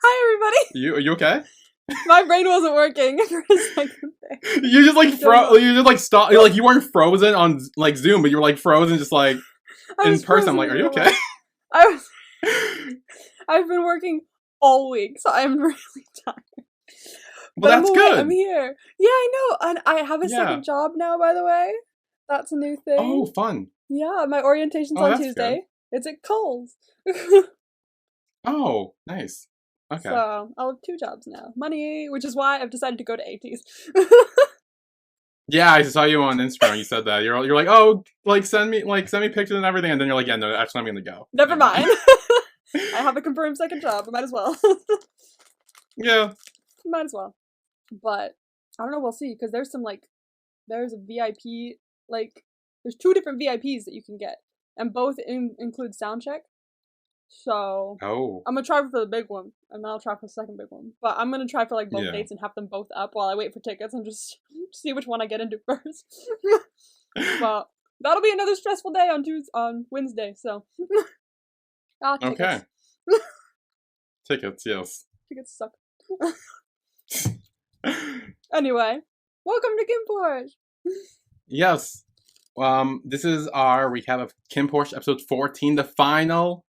Hi, everybody. Are you okay? My brain wasn't working for a second there. You just like you just like stopped. Like you weren't frozen on like Zoom, but you were like frozen just like in person. I'm like, are you okay? I've been working all week, so I'm really tired. Well, that's good. I'm here. Yeah, I know, and I have a second job now. By the way, that's a new thing. Oh, fun. Yeah, my orientation's on Tuesday. Good. It's at Kohl's. Oh, nice. Okay. So I'll have 2 jobs now. Money, which is why I've decided to go to AT's. Yeah, I saw you on Instagram. You said that you're like, oh, like send me pictures and everything, and then you're like, yeah, no, actually, I'm gonna go. Never mind. I have a confirmed second job. I might as well. Yeah. Might as well. But I don't know. We'll see, because there's a VIP, there's 2 different VIPs that you can get, and both include sound check. So I'm gonna try for the big one, and then I'll try for the second big one. But I'm gonna try for both dates and have them both up while I wait for tickets and just see which one I get into first. But that'll be another stressful day on Wednesday. So okay. Tickets, yes. Tickets suck. Anyway, welcome to KinnPorsche. Yes. This is our recap of KinnPorsche episode 14, the final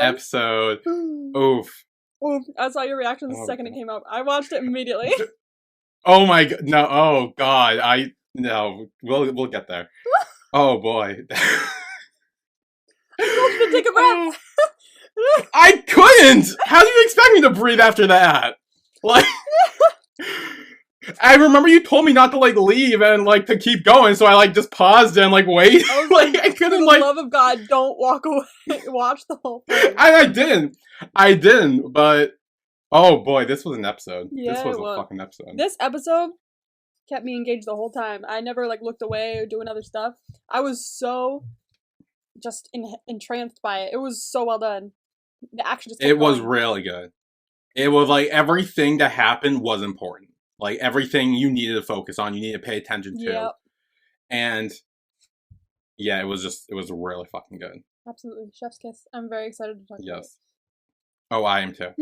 episode. Oof. I saw your reaction the second it came up. I watched it immediately. Oh my god, no, oh god, we'll get there. Oh boy. I told you to take a breath. I couldn't! How do you expect me to breathe after that? Like, I remember you told me not to leave and to keep going, so I just paused and wait. I couldn't for the love of God, don't walk away. Watch the whole thing. I didn't, but oh boy, this was an episode. Yeah, this was a fucking episode. This episode kept me engaged the whole time. I never looked away or doing other stuff. I was so just entranced by it. It was so well done. The action just kept was going. really good. It was everything that happened was important. Everything you needed to focus on, you needed to pay attention to. Yep. And yeah, it was really fucking good. Absolutely. Chef's kiss. I'm very excited to talk about it. Yes. Oh, I am too.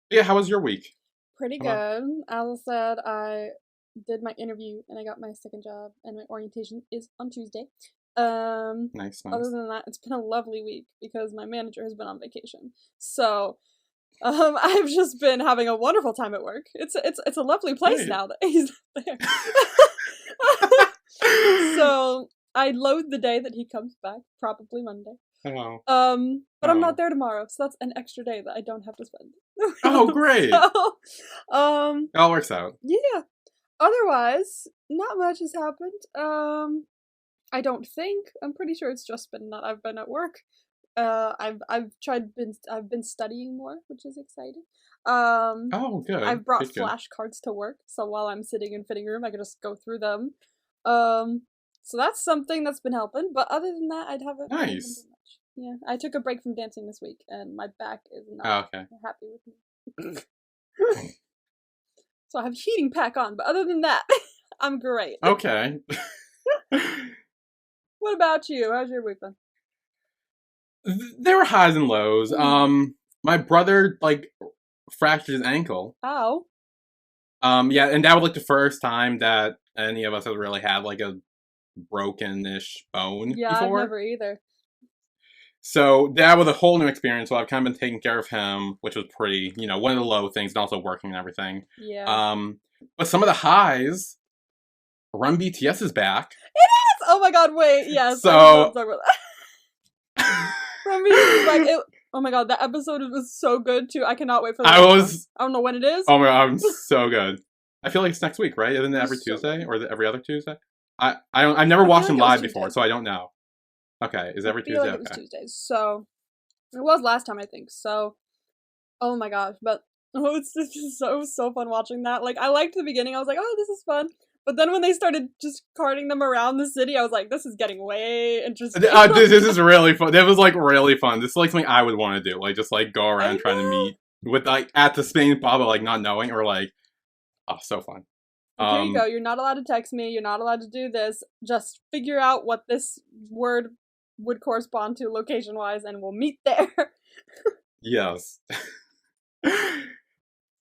Yeah, how was your week? Pretty good. As I said, I did my interview and I got my second job, and my orientation is on Tuesday. Nice. Other than that, it's been a lovely week because my manager has been on vacation. So I've just been having a wonderful time at work. It's a lovely place now that he's there. So I load the day that he comes back, probably Monday. But I'm not there tomorrow, so that's an extra day that I don't have to spend. Oh, great. So, it all works out. Yeah. Otherwise, not much has happened. I don't think. I'm pretty sure it's just been that I've been at work. I've been studying more, which is exciting. Oh, good. I've brought flashcards to work, so while I'm sitting in fitting room, I can just go through them. So that's something that's been helping. But other than that, I'd have it. Nice. Much. Yeah, I took a break from dancing this week, and my back is not happy with me. So I have heating pack on, but other than that, I'm great. Okay. What about you? How's your week been? There were highs and lows. My brother fractured his ankle. Oh. Yeah, and that was the first time that any of us have really had a broken-ish bone before. I've never either. So that was a whole new experience. So I've kind of been taking care of him, which was pretty, one of the low things, and also working and everything. Yeah. But some of the highs, Run BTS is back. It is! Oh my god, wait, yes. So Run BTS is back. Oh my god, that episode was so good too. I cannot wait for that. I don't know when it is. Oh my god, I'm so good. I feel like it's next week, right? Isn't it every Tuesday or every other Tuesday? I've never watched them live before, so I don't know. Okay, is every Tuesday? It was Tuesdays. So it was last time, I think. So, oh my gosh, but it's just so fun watching that. I liked the beginning. I was like, oh, this is fun. But then when they started just carting them around the city, I was like, this is getting way interesting. This is really fun. That was really fun. This is something I would want to do. Just go around trying to meet with at the Spain Pablo, not knowing, or oh, so fun. Here you go. You're not allowed to text me. You're not allowed to do this. Just figure out what this word would correspond to location-wise, and we'll meet there. Yes.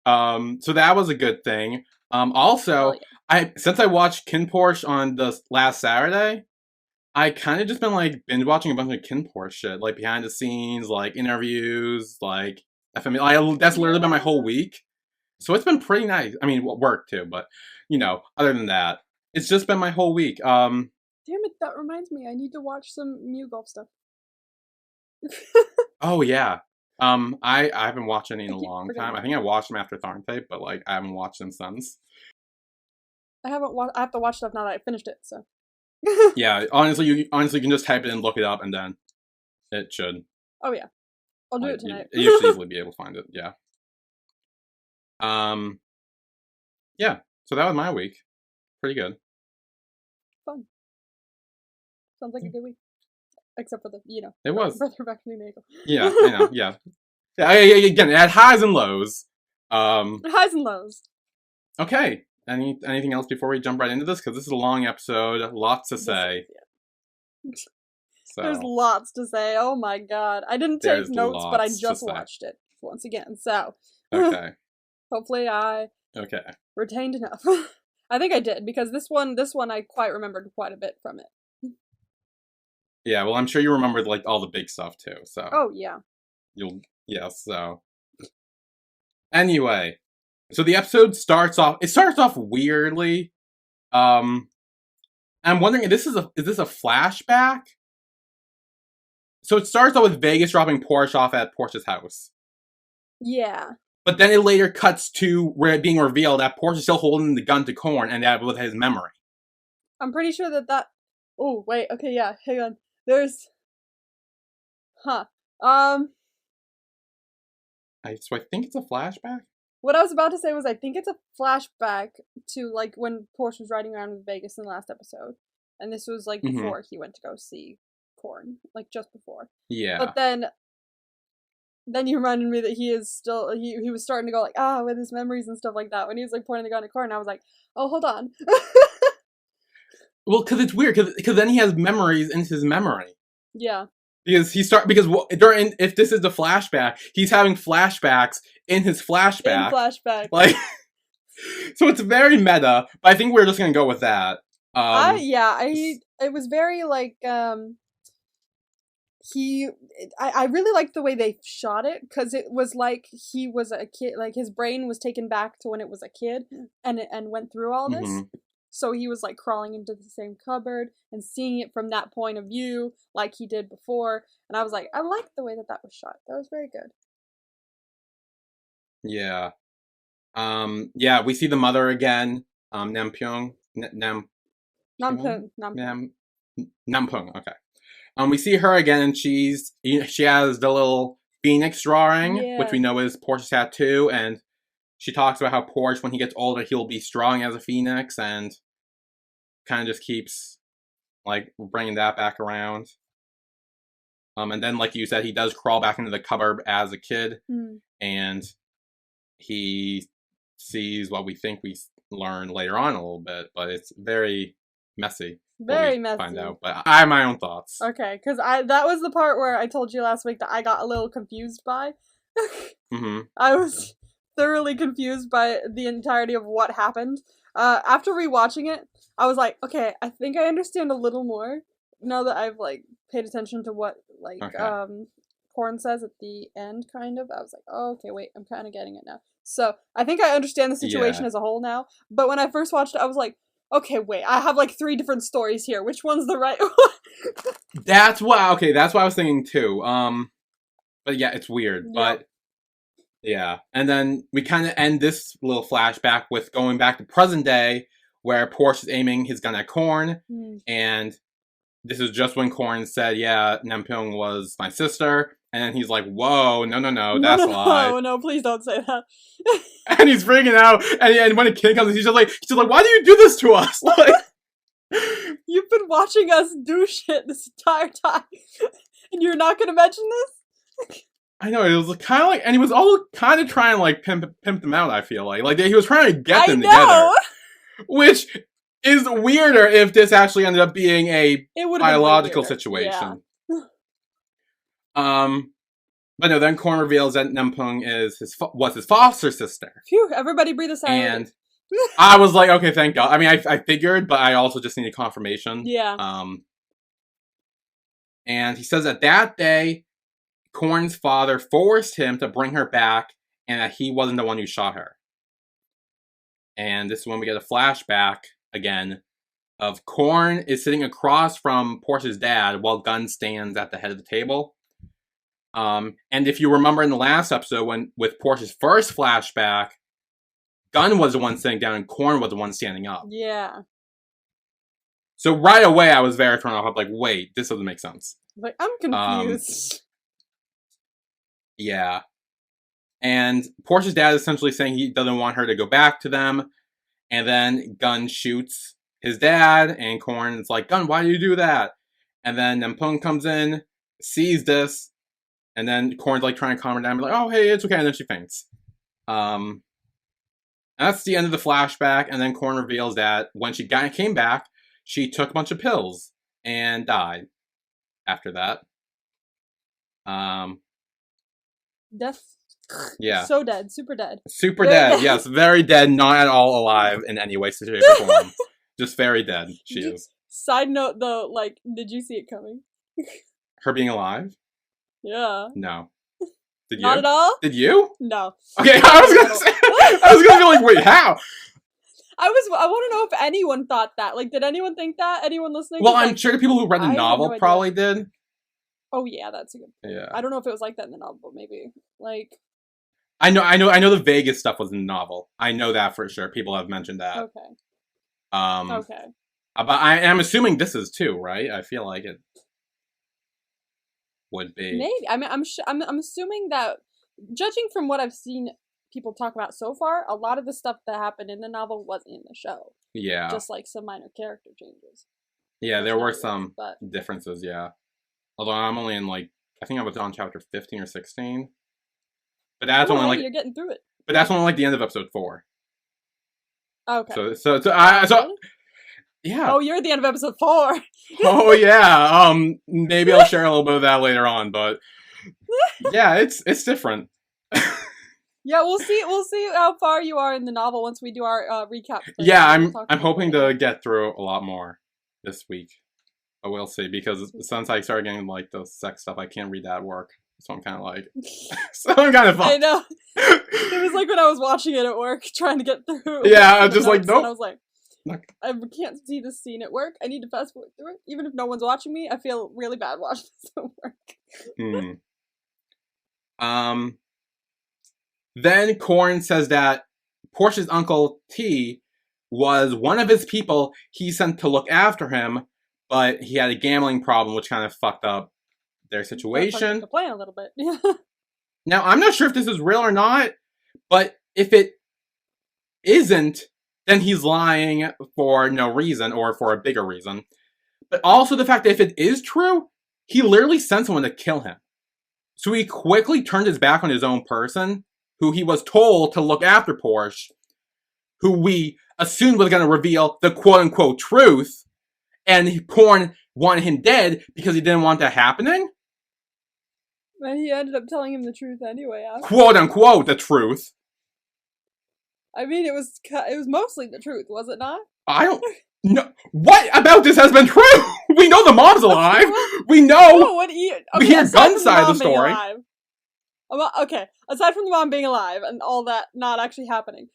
So that was a good thing. Hell Also, yeah. since I watched KinnPorsche on the last Saturday, I kind of just been like binge watching a bunch of KinnPorsche shit, like behind the scenes, like interviews, like FME. That's literally been my whole Yeah. week. So it's been pretty nice. I mean, work too, but other than that, it's just been my whole week. Damn it, that reminds me. I need to watch some Mew Golf stuff. Oh yeah. I haven't watched any in I a keep long forgetting time. I about think I watched them after Tharn Tape, but like I haven't watched them since. I haven't watched. I have to watch stuff now that I finished it. So. Yeah, honestly, you can just type it and look it up, and then it should Oh yeah, I'll do like it tonight. you should easily be able to find it. Yeah. Um. Yeah. So that was my week. Pretty good. Fun. Sounds like a good week. Except for the It was. brother back to New Yeah, I know. Yeah. Yeah. Again, it had highs and lows. Highs and lows. Okay. Anything else before we jump right into this? Because this is a long episode. Lots to say. Yeah. There's So lots to say. Oh my god. I didn't take there's notes, but I lots to just say. watched it once again. So Okay. hopefully I Okay. retained enough. I think I did, because this one I quite remembered quite a bit from it. Yeah, well, I'm sure you remembered like all the big stuff too. So Oh yeah. So anyway, so the episode starts off. It starts off weirdly. I'm wondering if is this a flashback? So it starts off with Vegas dropping Porsche off at Porsche's house. Yeah. But then it later cuts to where it being revealed that Porsche is still holding the gun to Korn, and that was his memory. I'm pretty sure that. Oh wait. Okay. Yeah. Hang on. There's. Huh. So I think it's a flashback. What I was about to say was I think it's a flashback to like when Porsche was riding around in Vegas in the last episode, and this was like before he went to go see Korn, like just before. Yeah. But then you reminded me that he is still he was starting to go like with his memories and stuff like that when he was like pointing the gun at Korn. And I was like, oh, hold on. Well, because it's weird, because then he has memories in his memory. Yeah. Because if this is the flashback, he's having flashbacks in his flashback. In flashback. Like, so it's very meta, but I think we're just gonna go with that. It was very like I really liked the way they shot it, because it was like he was a kid, like his brain was taken back to when it was a kid and went through all this. Mm-hmm. So he was like crawling into the same cupboard and seeing it from that point of view like he did before. And I was like, I liked the way that was shot. That was very good. Yeah. Yeah, we see the mother again. Nampung. Nampung. Okay. We see her again, and she has the little phoenix drawing, which we know is Porsche's tattoo, and she talks about how Porsche, when he gets older, he'll be strong as a phoenix, and kind of just keeps like bringing that back around. And then, like you said, he does crawl back into the cupboard as a kid, and he sees what we think we learn later on a little bit, but it's very messy. Very messy. Find out, but I have my own thoughts. Okay, because that was the part where I told you last week that I got a little confused by. I was thoroughly confused by the entirety of what happened. After rewatching it, I was like, okay, I think I understand a little more now that I've like paid attention to what Korn says at the end. Kind of, I was like, oh, okay, wait, I'm kind of getting it now. So I think I understand the situation as a whole now. But when I first watched it, I was like, okay, wait, I have like 3 different stories here. Which one's the right one? That's what I was thinking too. But yeah, it's weird. Yep. But yeah. And then we kind of end this little flashback with going back to present day, where Porsche is aiming his gun at Korn. And this is just when Korn said, yeah, Nampung was my sister. And then he's like, whoa, no, that's a lie. No, please don't say that. And he's freaking out. And when a kid comes, he's just like, why do you do this to us? Like, you've been watching us do shit this entire time. And you're not going to mention this? I know, it was kind of like, and he was all kind of trying to like pimp them out, I feel like. Like, he was trying to get them together. Which is weirder if this actually ended up being a biological situation. Yeah. But no, then Korn reveals that Nampung was his foster sister. Phew, everybody breathe a sigh. And I was like, okay, thank God. I mean, I figured, but I also just needed confirmation. Yeah. And he says that day, Korn's father forced him to bring her back and that he wasn't the one who shot her. And this is when we get a flashback, again, of Korn is sitting across from Porsche's dad while Gunn stands at the head of the table. And if you remember in the last episode, with Porsche's first flashback, Gunn was the one sitting down and Korn was the one standing up. Yeah. So right away, I was very thrown off. I'm like, wait, this doesn't make sense. Like, I'm confused. Yeah. And Porsche's dad is essentially saying he doesn't want her to go back to them. And then Gunn shoots his dad, and Korn is like, Gunn, why do you do that? And then Nampung comes in, sees this, and then Korn's like trying to calm her down, be like, oh, hey, it's okay, and then she faints. And that's the end of the flashback, and then Korn reveals that when she came back, she took a bunch of pills and died after that. Death. Yeah. So dead. Super dead. Super dead. Yes, very dead, not at all alive in any way, shape, or form. Just very dead. She is. Side note, though, like, did you see it coming? Her being alive? Yeah. No. Did you? Not at all? Did you? No. Okay, I was gonna say, I was gonna be like, wait, how? I want to know if anyone thought that. Like, did anyone think that? Anyone listening? Well, I'm sure the people who read the novel probably did. Oh yeah, that's a good point. Yeah. I don't know if it was like that in the novel, but maybe. Like, I know the Vegas stuff was in the novel. I know that for sure. People have mentioned that. Okay. Okay. But I'm assuming this is too, right? I feel like it would be. Maybe. I mean, I'm assuming that, judging from what I've seen people talk about so far, a lot of the stuff that happened in the novel wasn't in the show. Yeah. Just like some minor character changes. Yeah, there were some differences, yeah. Although I'm only in I think I was on chapter 15 or 16. But that's only you're getting through it. But that's only the end of episode 4. Okay. So yeah. Oh, you're at the end of episode 4. Oh yeah. Maybe I'll share a little bit of that later on, but yeah, it's different. Yeah, we'll see how far you are in the novel once we do our recap. Yeah, I'm hoping to get through a lot more this week. But we'll see, because since I started getting the sex stuff, I can't read that at work. So I'm kind of so I'm kind of fucked. I know. It was like when I was watching it at work, trying to get through. Yeah, I'm just like, nope. I was like, I can't see this scene at work. I need to fast forward through it. Even if no one's watching me, I feel really bad watching this at work. Then Korn says that Porsche's uncle T was one of his people he sent to look after him, but he had a gambling problem, which kind of fucked up their situation. The plan a little bit. Now, I'm not sure if this is real or not, but if it isn't, then he's lying for no reason or for a bigger reason. But also the fact that if it is true, he literally sent someone to kill him. So he quickly turned his back on his own person, who he was told to look after Porsche, who we assumed was going to reveal the quote-unquote truth, and Korn wanted him dead because he didn't want that happening. And he ended up telling him the truth anyway. Quote-unquote the truth. I mean, it was mostly the truth, was it not? I don't know. What about this has been true? We know the mom's alive. We know. We hear Gunn's side of the story. Okay, aside from the mom being alive and all that not actually happening.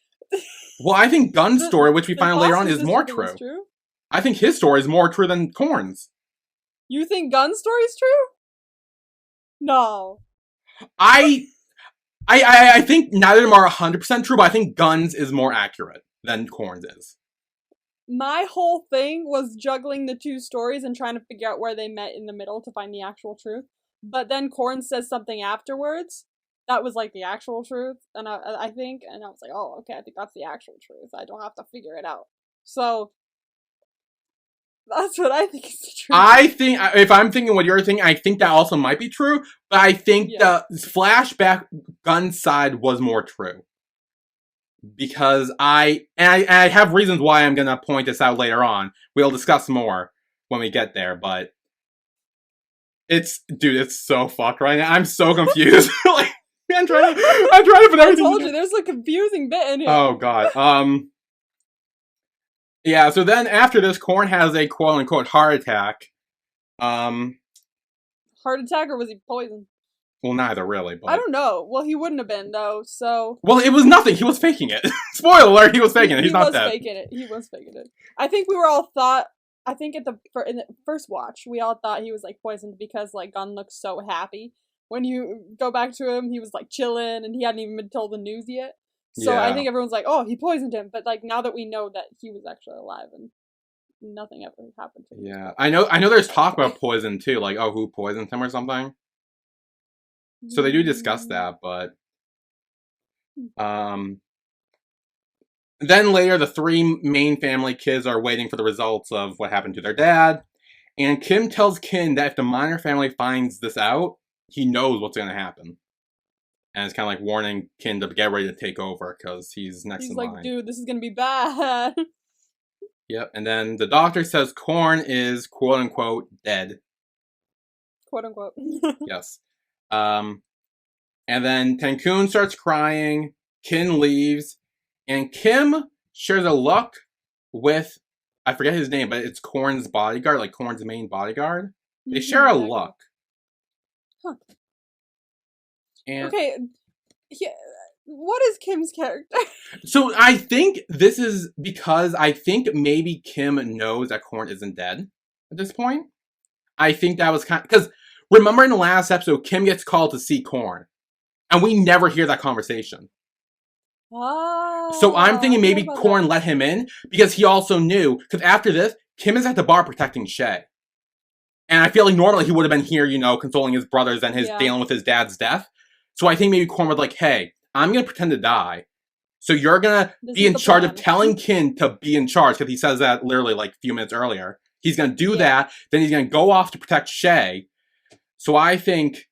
Well, I think Gunn's story, which we find out later on, is more true. I think his story is more true than Korn's. You think Gunn's story is true? No. I think neither of them are 100% true, but I think Gunn's is more accurate than Korn's is. My whole thing was juggling the two stories and trying to figure out where they met in the middle to find the actual truth. But then Korn says something afterwards that was the actual truth, and I think, and I was like, oh, okay, I think that's the actual truth. I don't have to figure it out. So that's what I think is the truth. I think, if I'm thinking what you're thinking, I think that also might be true, but I think the flashback Gunn's side was more true. Because I have reasons why I'm going to point this out later on. We'll discuss more when we get there, but It's so fucked right now. I'm so confused. Like, I'm trying to put everything. I told you, there's a confusing bit in here. Oh god. Yeah. So then after this, Korn has a quote unquote heart attack. Heart attack, or was he poisoned? Well, neither really. But I don't know. Well, he wouldn't have been though. So. Well, it was nothing. He was faking it. Spoiler alert: he was faking it. He's not dead. He was faking it. I think we were all thought. I think in the first watch, we all thought he was like poisoned because like Gunn looked so happy. When you go back to him, he was like chilling and he hadn't even been told the news yet. So yeah. I think everyone's like, "Oh, he poisoned him," but like now that we know that he was actually alive and nothing ever happened to him. Yeah, I know. There's talk about poison too, like who poisoned him or something. So they do discuss that, but then later the three main family kids are waiting for the results of what happened to their dad, and Kim tells Kinn that if the Minor family finds this out, he knows what's going to happen. And it's kind of like warning Kinn to get ready to take over because he's next in line. He's like, dude, this is going to be bad. Yep, and then the doctor says Korn is quote-unquote dead. Quote-unquote. Yes. And then Tankun starts crying, Kinn leaves, and Kim shares a look with, I forget his name, but it's Korn's bodyguard, like Korn's main bodyguard. They share a look. Huh. And okay, what is Kim's character? So I think this is because I think maybe Kim knows that Korn isn't dead at this point. I think that was kind of, because remember in the last episode, Kim gets called to see Korn, and we never hear that conversation. Oh, so I'm thinking maybe Korn let him in because he also knew, because after this, Kim is at the bar protecting Shay. And I feel like normally he would have been here, you know, consoling his brothers and dealing with his dad's death. So I think maybe Korn was like, hey, I'm going to pretend to die. So you're going to be in charge of telling Kinn to be in charge, because he says that literally like a few minutes earlier. He's going to do that. Then he's going to go off to protect Shay. So I think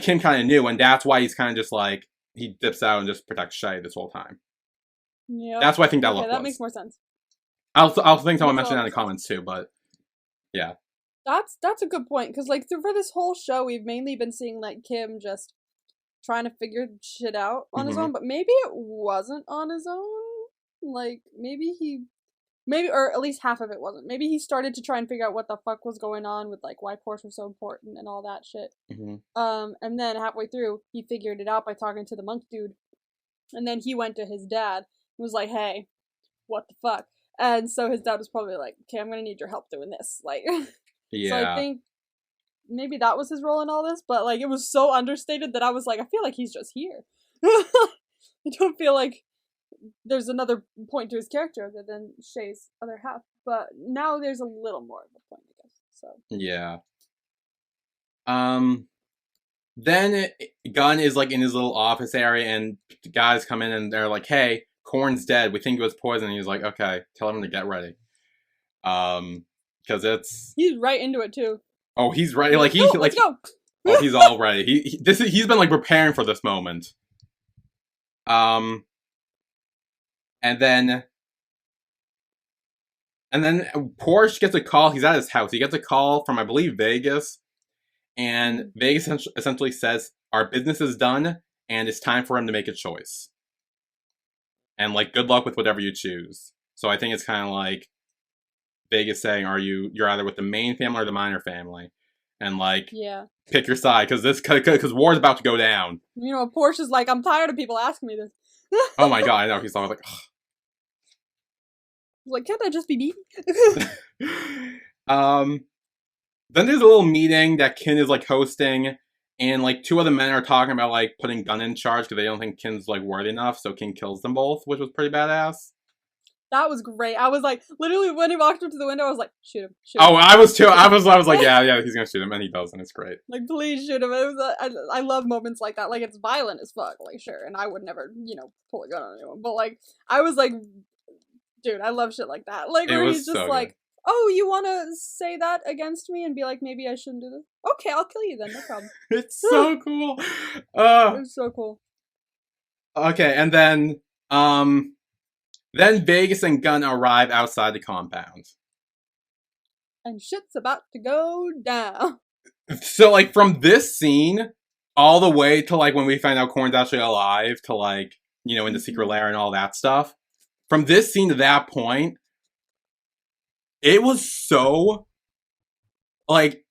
Kim kind of knew, and that's why he's kind of just like, he dips out and just protects Shay this whole time. Yeah, that's why I think that look was. That makes more sense. I'll think someone mentioned that in the comments too, but yeah. That's a good point, because like for this whole show, we've mainly been seeing like Kim just trying to figure shit out on his own, but maybe it wasn't on his own. Like maybe or at least half of it wasn't. Maybe he started to try and figure out what the fuck was going on with like why Porsche was so important and all that shit. And then halfway through, he figured it out by talking to the monk dude, and then he went to his dad and was like, "Hey, what the fuck?" And so his dad was probably like, "Okay, I'm gonna need your help doing this." Like, yeah. So I think maybe that was his role in all this, but like it was so understated that I was like, I feel like he's just here. I don't feel like there's another point to his character other than Shay's other half, but now there's a little more of a point, I guess. So yeah. Then Gunn is like in his little office area, and guys come in and they're like, "Hey, Korn's dead. We think it was poison." And he's like, "Okay, tell him to get ready." Because he's right into it too. Oh, he's right. Like he's let's go. Oh, he's all ready. He's been like preparing for this moment. And then Porsche gets a call. He's at his house. He gets a call from, I believe, Vegas. And Vegas essentially says, our business is done, and it's time for him to make a choice. And, like, good luck with whatever you choose. So I think it's kind of like Vegas saying, you're either with the main family or the minor family. And, like, pick your side, because war's about to go down. You know, Porsche's like, I'm tired of people asking me this. Oh my god, I know. He's always like, ugh. Like, can't that just be me? Then there's a little meeting that Kinn is like hosting, and like two other men are talking about like putting Gunn in charge because they don't think Kinn's like worthy enough, so Kinn kills them both, which was pretty badass. That was great. I was like, literally when he walked up to the window, I was like, shoot him. Oh, I was too. I was like, yeah, he's gonna shoot him, and he does, and it's great. Like, please shoot him. It was I love moments like that. Like, it's violent as fuck, like, sure, and I would never, pull a gun on anyone, but like, I was like, dude, I love shit like that. Like, where he's just so like, oh, you want to say that against me and be like, maybe I shouldn't do this? Okay, I'll kill you then, no problem. It's so cool. It was so cool. Okay, and then Vegas and Gunn arrive outside the compound. And shit's about to go down. So, like, from this scene all the way to, like, when we find out Korn's actually alive, to, like, you know, in the secret lair and all that stuff, from this scene to that point, it was so, like,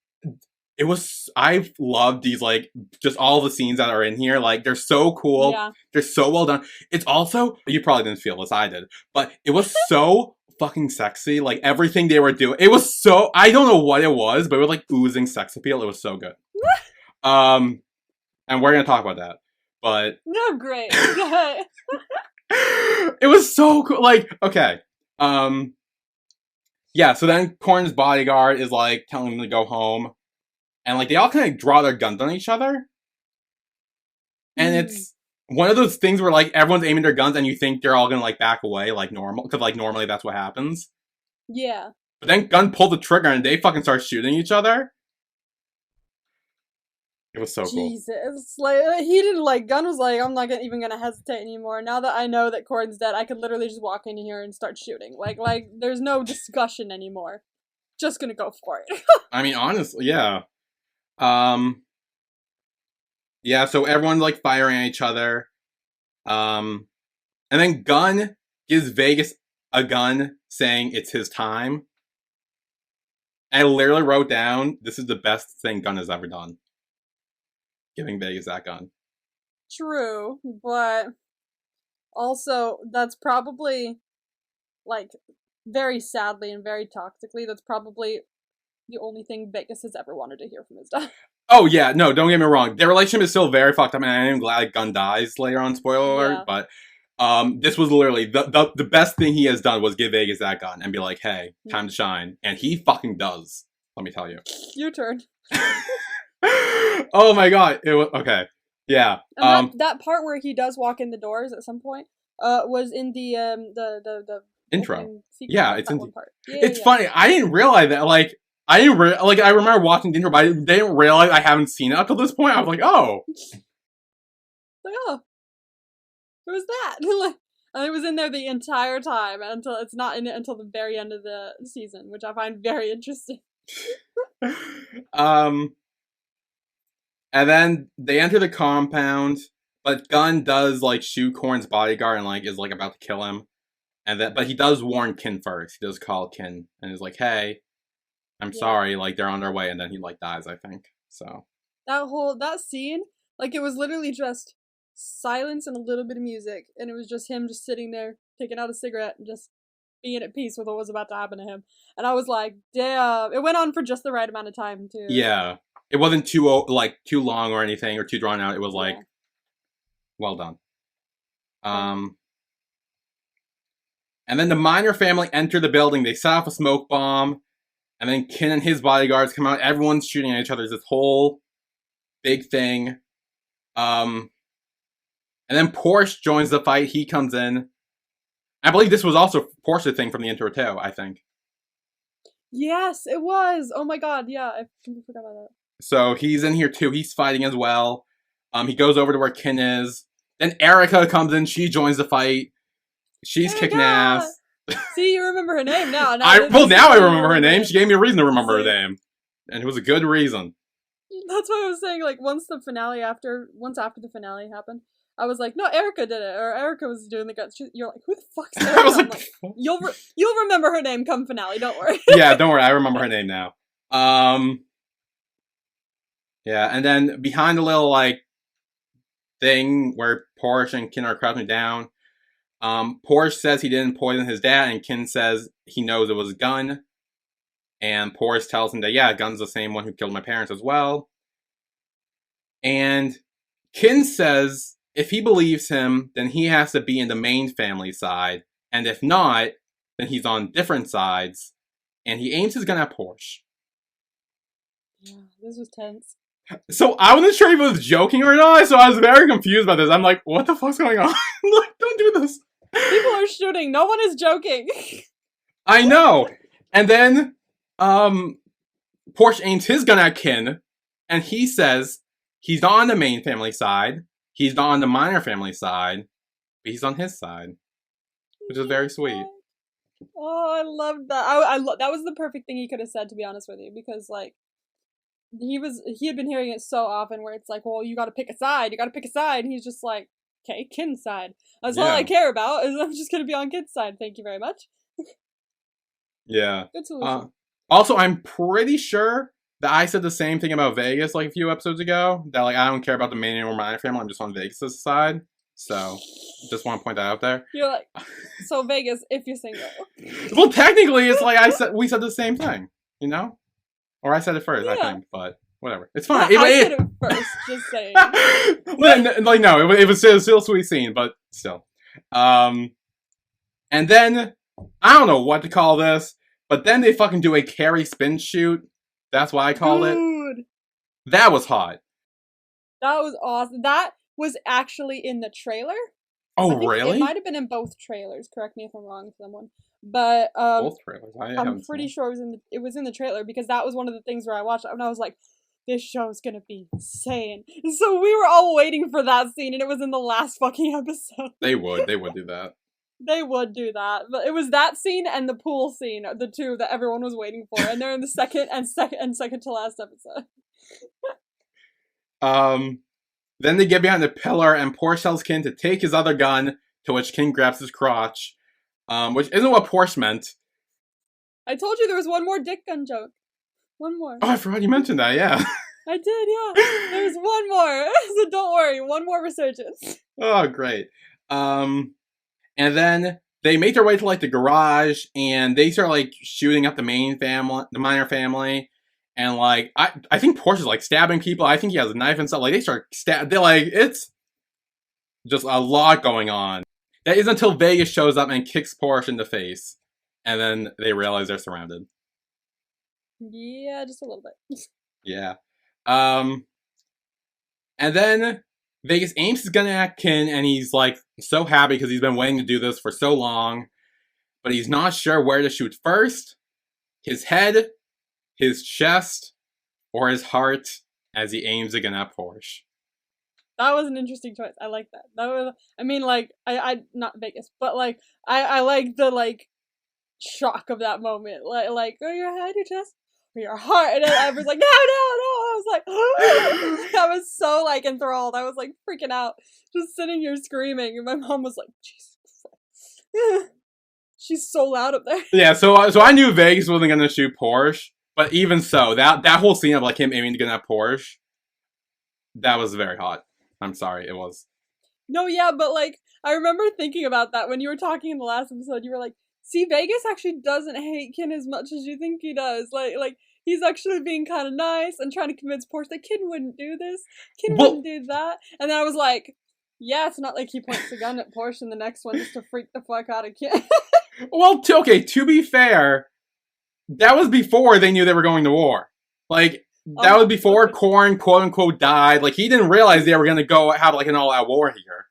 it was, I love these, like, just all the scenes that are in here. Like, they're so cool. Yeah. They're so well done. It's also, you probably didn't feel this, I did, but it was so fucking sexy. Like, everything they were doing, it was so, I don't know what it was, but it was like oozing sex appeal. It was so good. And we're gonna talk about that. But No, great. it was so cool. Like, okay. Yeah, so then Korn's bodyguard is like telling him to go home. And like they all kind of draw their guns on each other. And it's one of those things where like everyone's aiming their guns and you think they're all gonna like back away like normal. Because like normally that's what happens. Yeah. But then Gunn pulled the trigger and they fucking start shooting each other. It was so cool. Jesus. Like, he didn't, like, Gunn was like, I'm not even gonna hesitate anymore. Now that I know that Korn's dead, I could literally just walk in here and start shooting. Like, there's no discussion anymore. Just gonna go for it. I mean, honestly, yeah. Yeah, so everyone's like firing at each other. And then Gunn gives Vegas a gun saying it's his time. I literally wrote down, this is the best thing Gunn has ever done. Giving Vegas that gun. True, but also, that's probably, like, very sadly and very toxically, that's probably the only thing Vegas has ever wanted to hear from his dad. Oh, yeah, no, don't get me wrong. Their relationship is still very fucked up, and I am glad Gunn dies later on, spoiler alert, but this was literally, the best thing he has done was give Vegas that gun and be like, hey, time to shine. And he fucking does, let me tell you. Your turn. Oh my god, it was, okay, yeah. And that part where he does walk in the doors at some point, was in the intro. Yeah, it's in one part. Yeah, it's funny, I didn't realize that, like, I remember watching the intro, but I didn't realize I haven't seen it up till this point. I was like, oh. Like, oh. Who was that? And it was in there the entire time until it's not in it until the very end of the season, which I find very interesting. And then they enter the compound, but Gunn does like shoot Korn's bodyguard and like is like about to kill him. But he does warn Kinn first. He does call Kinn and is like, hey, I'm sorry, like they're on their way, and then he like dies, I think. So that scene, like it was literally just silence and a little bit of music, and it was just him just sitting there taking out a cigarette and just being at peace with what was about to happen to him. And I was like, damn, it went on for just the right amount of time too. Yeah, it wasn't too long or anything or too drawn out. It was like well done. And then the Miner family enter the building. They set off a smoke bomb. And then Kinn and his bodyguards come out. Everyone's shooting at each other. It's this whole big thing. And then Porsche joins the fight. He comes in. I believe this was also Porsche's thing from the intro too, I think. Yes, it was. Oh my god, yeah. I completely forgot about that. So he's in here too. He's fighting as well. He goes over to where Kinn is. Then Erica comes in. She joins the fight. She's kicking ass. See, you remember her name now. Now I remember her name. She gave me a reason to remember her name. And it was a good reason. That's what I was saying, like, once after the finale happened, I was like, no, Erica did it, or Erica was doing the guts. You're like, who the fuck's Erica? I was like, you'll remember her name come finale, don't worry. Yeah, don't worry, I remember her name now. Yeah, and then behind the little, like, thing where Porsche and Kinn are crouching down, Porsche says he didn't poison his dad, and Kinn says he knows it was Gunn. And Porsche tells him that, yeah, Gunn's the same one who killed my parents as well. And Kinn says if he believes him, then he has to be in the main family side. And if not, then he's on different sides. And he aims his gun at Porsche. Yeah, this was tense. So I wasn't sure if he was joking or not, so I was very confused about this. I'm like, what the fuck's going on? Like, don't do this. People are shooting. No one is joking. I know. And then, Porsche aims his gun at Kinn, and he says he's not on the main family side, he's not on the minor family side, but he's on his side. Which is very sweet. Oh, I loved that. That was the perfect thing he could have said, to be honest with you, because, like, he had been hearing it so often where it's like, well, you gotta pick a side, and he's just like, okay, Kinn's side. That's all I care about, is I'm just gonna be on Kinn's side, thank you very much. Yeah. Good solution. Also, I'm pretty sure that I said the same thing about Vegas like a few episodes ago, that like I don't care about the main or minor family, I'm just on Vegas' side. So, just want to point that out there. You're like, so Vegas, if you're single. Well, technically, it's like we said the same thing, you know? Or I said it first, I think, but whatever. It's fine. Yeah, I said it first, just saying. Like, no, it was still a sweet scene, but still. And then, I don't know what to call this, but then they fucking do a Carrie spin shoot. That's what I called it. That was hot. That was awesome. That was actually in the trailer. Oh, really? It might have been in both trailers. Correct me if I'm wrong, someone. But both trailers. I'm pretty sure it was in the trailer, because that was one of the things where I watched it and I was like, this show's gonna be insane. And so we were all waiting for that scene, and it was in the last fucking episode. They would do that. They would do that, but it was that scene and the pool scene, the two that everyone was waiting for, and they're in the second to last episode. Then they get behind the pillar, and Porsche tells Kinn to take his other gun, to which Kinn grabs his crotch, which isn't what Porsche meant. I told you there was one more dick gun joke. One more. Oh, I forgot you mentioned that, yeah. I did, yeah. There's one more, so don't worry, one more resurgence. Oh, great. And then they make their way to like the garage, and they start like shooting at the minor family, and like I think Porsche's like stabbing people. I think he has a knife and stuff. Like they start they're like, it's just a lot going on. That is until Vegas shows up and kicks Porsche in the face, and then they realize they're surrounded. Yeah, just a little bit. Yeah. And then Vegas aims his gun at Kinn, and he's like so happy because he's been waiting to do this for so long, but he's not sure where to shoot first. His head, his chest, or his heart, as he aims again at Porsche. That was an interesting choice. I like that. That was, I mean, like, I not Vegas, but like, I like the like shock of that moment. Like, oh, your head, your chest, or your heart, and then everyone's like, no. I was like, I was so like enthralled. I was like freaking out, just sitting here screaming, and my mom was like, Jesus Christ. She's so loud up there. Yeah, so I knew Vegas wasn't gonna shoot Porsche, but even so, that whole scene of like him aiming to get at Porsche, that was very hot. I'm sorry, it was. No, yeah, but like I remember thinking about that when you were talking in the last episode. You were like, "See, Vegas actually doesn't hate Kinn as much as you think he does. Like he's actually being kind of nice and trying to convince Porsche that Kinn wouldn't do this. Kinn wouldn't do that." And then I was like, "Yeah, it's not like he points the gun at Porsche in the next one just to freak the fuck out of Kinn." Well, okay, to be fair, that was before they knew they were going to war. Like, that was before Korn, quote unquote, died. Like, he didn't realize they were going to go have, like, an all-out war here.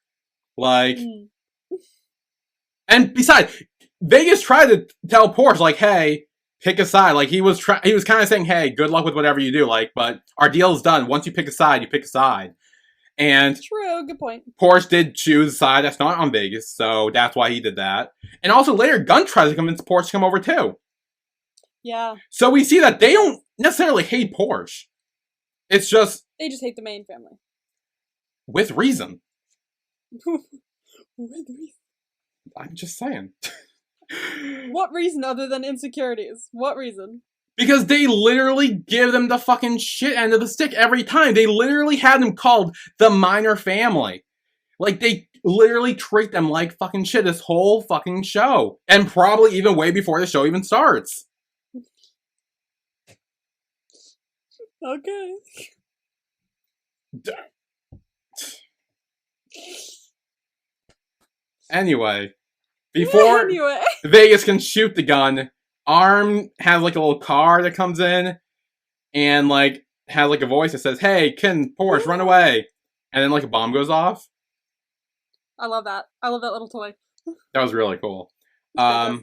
Like, and besides, Vegas tried to tell Porsche, like, hey, pick a side. Like, he was kind of saying, hey, good luck with whatever you do. Like, but our deal's done. Once you pick a side, you pick a side. And true, good point. Porsche did choose a side that's not on Vegas, so that's why he did that. And also later, Gunn tries to convince Porsche to come over too. Yeah. So we see that they don't necessarily hate Porsche. It's just... they just hate the main family. With reason. With reason. I'm just saying. What reason other than insecurities? What reason? Because they literally give them the fucking shit end of the stick every time. They literally had them called the minor family. Like, they literally treat them like fucking shit this whole fucking show. And probably even way before the show even starts. Okay. Anyway. Before Vegas can shoot the gun, Arm has like a little car that comes in and like has like a voice that says, hey, KinnPorsche, run away. And then like a bomb goes off. I love that. I love that little toy. That was really cool. And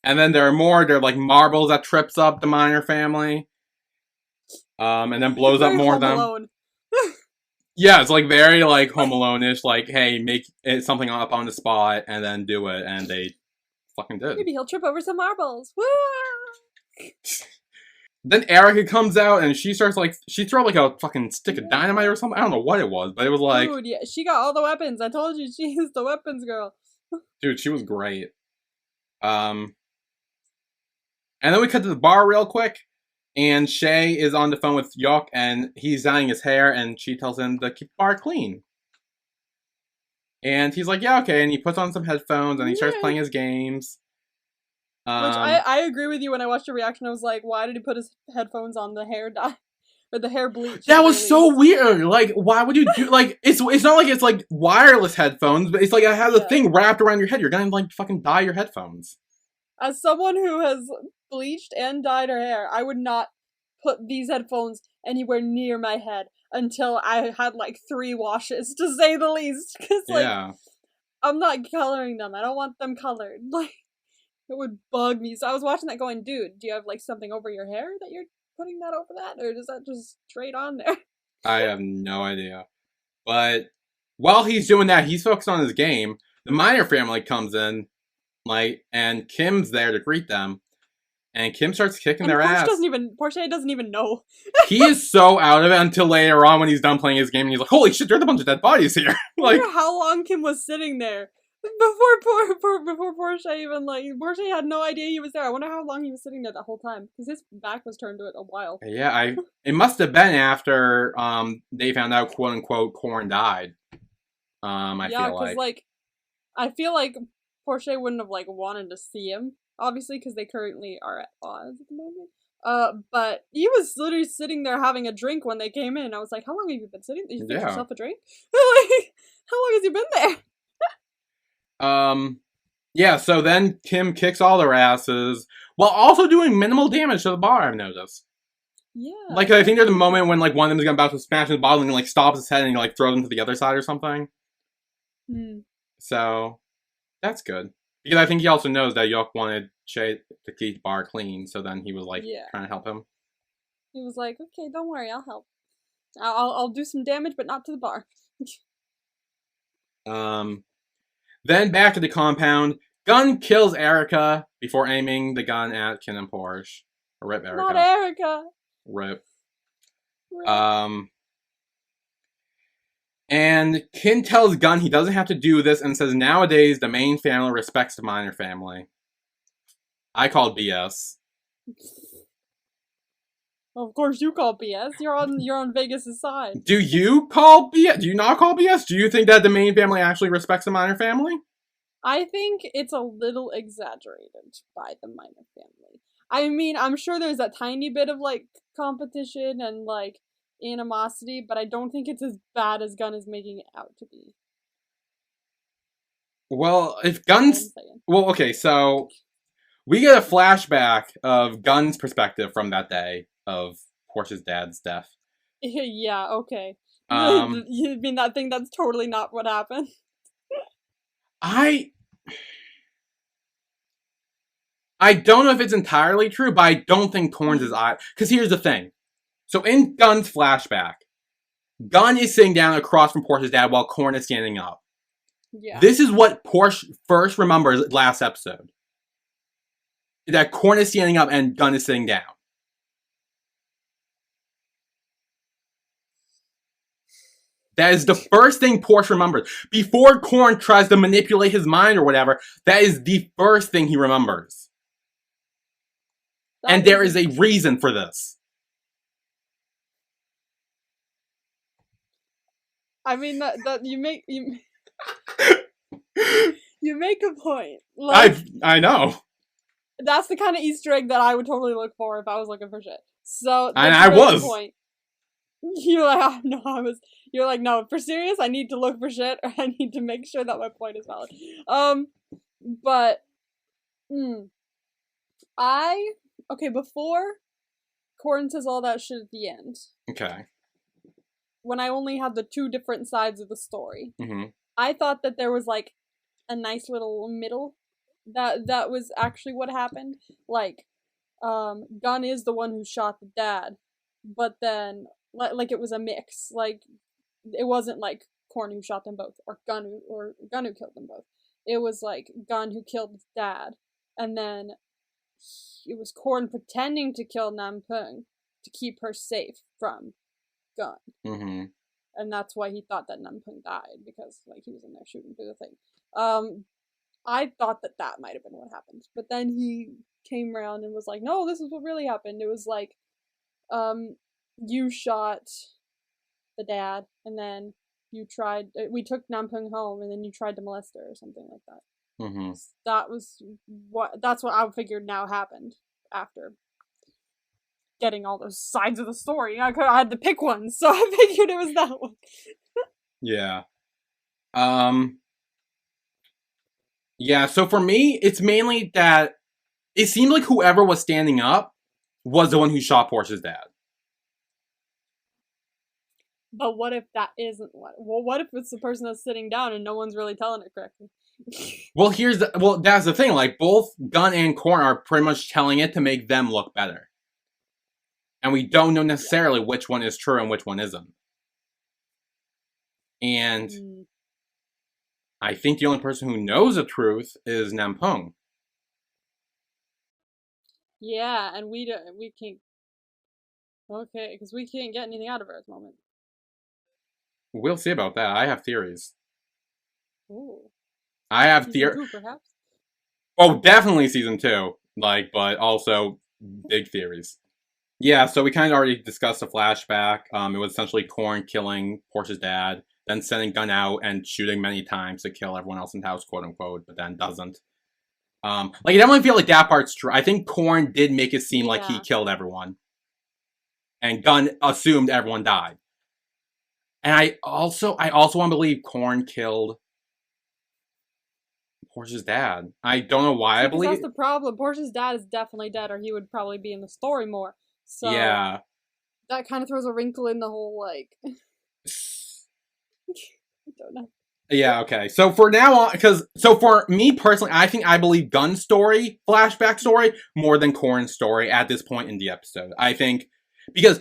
then there are like marbles that trips up the minor family. And then blows up more of them. Yeah, it's like very like Home Alone-ish, like, hey, make it something up on the spot and then do it, and they fucking did. Maybe he'll trip over some marbles. Woo! then Erica comes out and she starts like she throw like a fucking stick of dynamite or something. I don't know what it was, but it was like, dude, yeah, she got all the weapons. I told you she is the weapons girl. dude, she was great. Um, and then we cut to the bar real quick, and Shay is on the phone with Yok, and he's dyeing his hair, and she tells him to keep the bar clean. And he's like, yeah, okay, and he puts on some headphones, and he starts playing his games. Which I agree with you. When I watched your reaction, I was like, why did he put his headphones on the hair dye? Or the hair bleach? That was so weird. Like, why would you do, like, it's not like it's, like, wireless headphones, but it's like, it has a thing wrapped around your head. You're gonna, like, fucking dye your headphones. As someone who has bleached and dyed her hair, I would not put these headphones anywhere near my head until I had, like, 3 washes, to say the least. Because, like, I'm not coloring them. I don't want them colored. Like, it would bug me. So I was watching that going, dude, do you have, like, something over your hair that you're putting that over that? Or is that just straight on there? I have no idea. But while he's doing that, he's focused on his game. The Miner family comes in, like, and Kim's there to greet them. And Kim starts kicking their ass. Porsche doesn't even know. He is so out of it until later on when he's done playing his game and he's like, holy shit, there's a bunch of dead bodies here. Like, I wonder how long Kim was sitting there. Before Porsche even, like, Porsche had no idea he was there. I wonder how long he was sitting there that whole time. Because his back was turned to it a while. Yeah, it must have been after they found out, quote unquote, Korn died. I feel like Porsche wouldn't have, like, wanted to see him. Obviously, because they currently are at odds at the moment. But he was literally sitting there having a drink when they came in. I was like, how long have you been sitting? Did you fix yourself a drink? Like, how long has he been there? Yeah, so then Kim kicks all their asses while also doing minimal damage to the bar, I've noticed. Yeah. Like, I think there's a moment when, like, one of them is about to smash his bottle and, like, stops his head and, like, throws him to the other side or something. So, that's good. Because I think he also knows that Yok wanted Shay to keep the bar clean, so then he was, like, trying to help him. He was like, okay, don't worry, I'll help. I'll do some damage, but not to the bar. Then back to the compound. Gunn kills Erica before aiming the gun at KinnPorsche. Rip Erica. Not Erica. Rip. And Kinn tells Gunn he doesn't have to do this and says nowadays the main family respects the minor family. I called BS. Of course you call BS. You're on Vegas' side. Do you call BS? Do you not call BS? Do you think that the main family actually respects the minor family? I think it's a little exaggerated by the minor family. I mean, I'm sure there's a tiny bit of, like, competition and, like, animosity, but I don't think it's as bad as Gunn is making it out to be. Well, if Gunn's... Well, okay, so we get a flashback of Gunn's perspective from that day of Porsche's dad's death. Yeah, okay. You mean that thing that's totally not what happened? I don't know if it's entirely true, but I don't think Korn's his eye. Because here's the thing. So in Gunn's flashback, Gunn is sitting down across from Porsche's dad while Korn is standing up. Yeah. This is what Porsche first remembers last episode. That Korn is standing up and Gunn is sitting down. That is the first thing Porsche remembers. Before Korn tries to manipulate his mind or whatever, that is the first thing he remembers. And there is a reason for this. I mean that you make you make a point. Like, I know. That's the kind of Easter egg that I would totally look for if I was looking for shit. So and I was. Point. You're like, oh, no, I was. You're like, no, for serious, I need to look for shit, or I need to make sure that my point is valid. Before Korn says all that shit at the end. Okay. When I only had the 2 different sides of the story, I thought that there was, like, a nice little middle. That was actually what happened. Like, Gunn is the one who shot the dad, but then, like, it was a mix. Like, it wasn't, like, Korn who shot them both, or Gunn who killed them both. It was, like, Gunn who killed his dad, and then it was Korn pretending to kill Nampung to keep her safe from Gun. Mm-hmm. And that's why he thought that Nampung died, because like he was in there shooting through the thing. I thought that might have been what happened, but then he came around and was like, "No, this is what really happened. It was like, you shot the dad, and then you tried. We took Nampung home, and then you tried to molest her or something like that." Mm-hmm. That's what I figured now happened after getting all those sides of the story. I had to pick one, so I figured it was that one. Yeah. Yeah, so for me, it's mainly that it seemed like whoever was standing up was the one who shot Porsche's dad. But what if that isn't what? Well, what if it's the person that's sitting down and no one's really telling it correctly? Well, that's the thing. Like, both Gun and Korn are pretty much telling it to make them look better. And we don't know necessarily which one is true and which one isn't. And I think the only person who knows the truth is Nampung. Yeah, and we can't. Okay, because we can't get anything out of her at the moment. We'll see about that. I have theories. Ooh. I have theories. Perhaps. Oh, definitely season 2. Like, but also big theories. Yeah, so we kind of already discussed the flashback. It was essentially Korn killing Porsche's dad, then sending Gun out and shooting many times to kill everyone else in the house, quote unquote, but then doesn't. Like, I definitely feel like that part's true. I think Korn did make it seem like he killed everyone. And Gun assumed everyone died. And I also want to believe Korn killed Porsche's dad. I don't know why I believe. That's the problem. Porsche's dad is definitely dead, or he would probably be in the story more. So yeah, that kind of throws a wrinkle in the whole, like. I don't know. Yeah, okay. So for now on, for me personally, I think I believe Gun's story, flashback story, more than Korn's story at this point in the episode. I think, because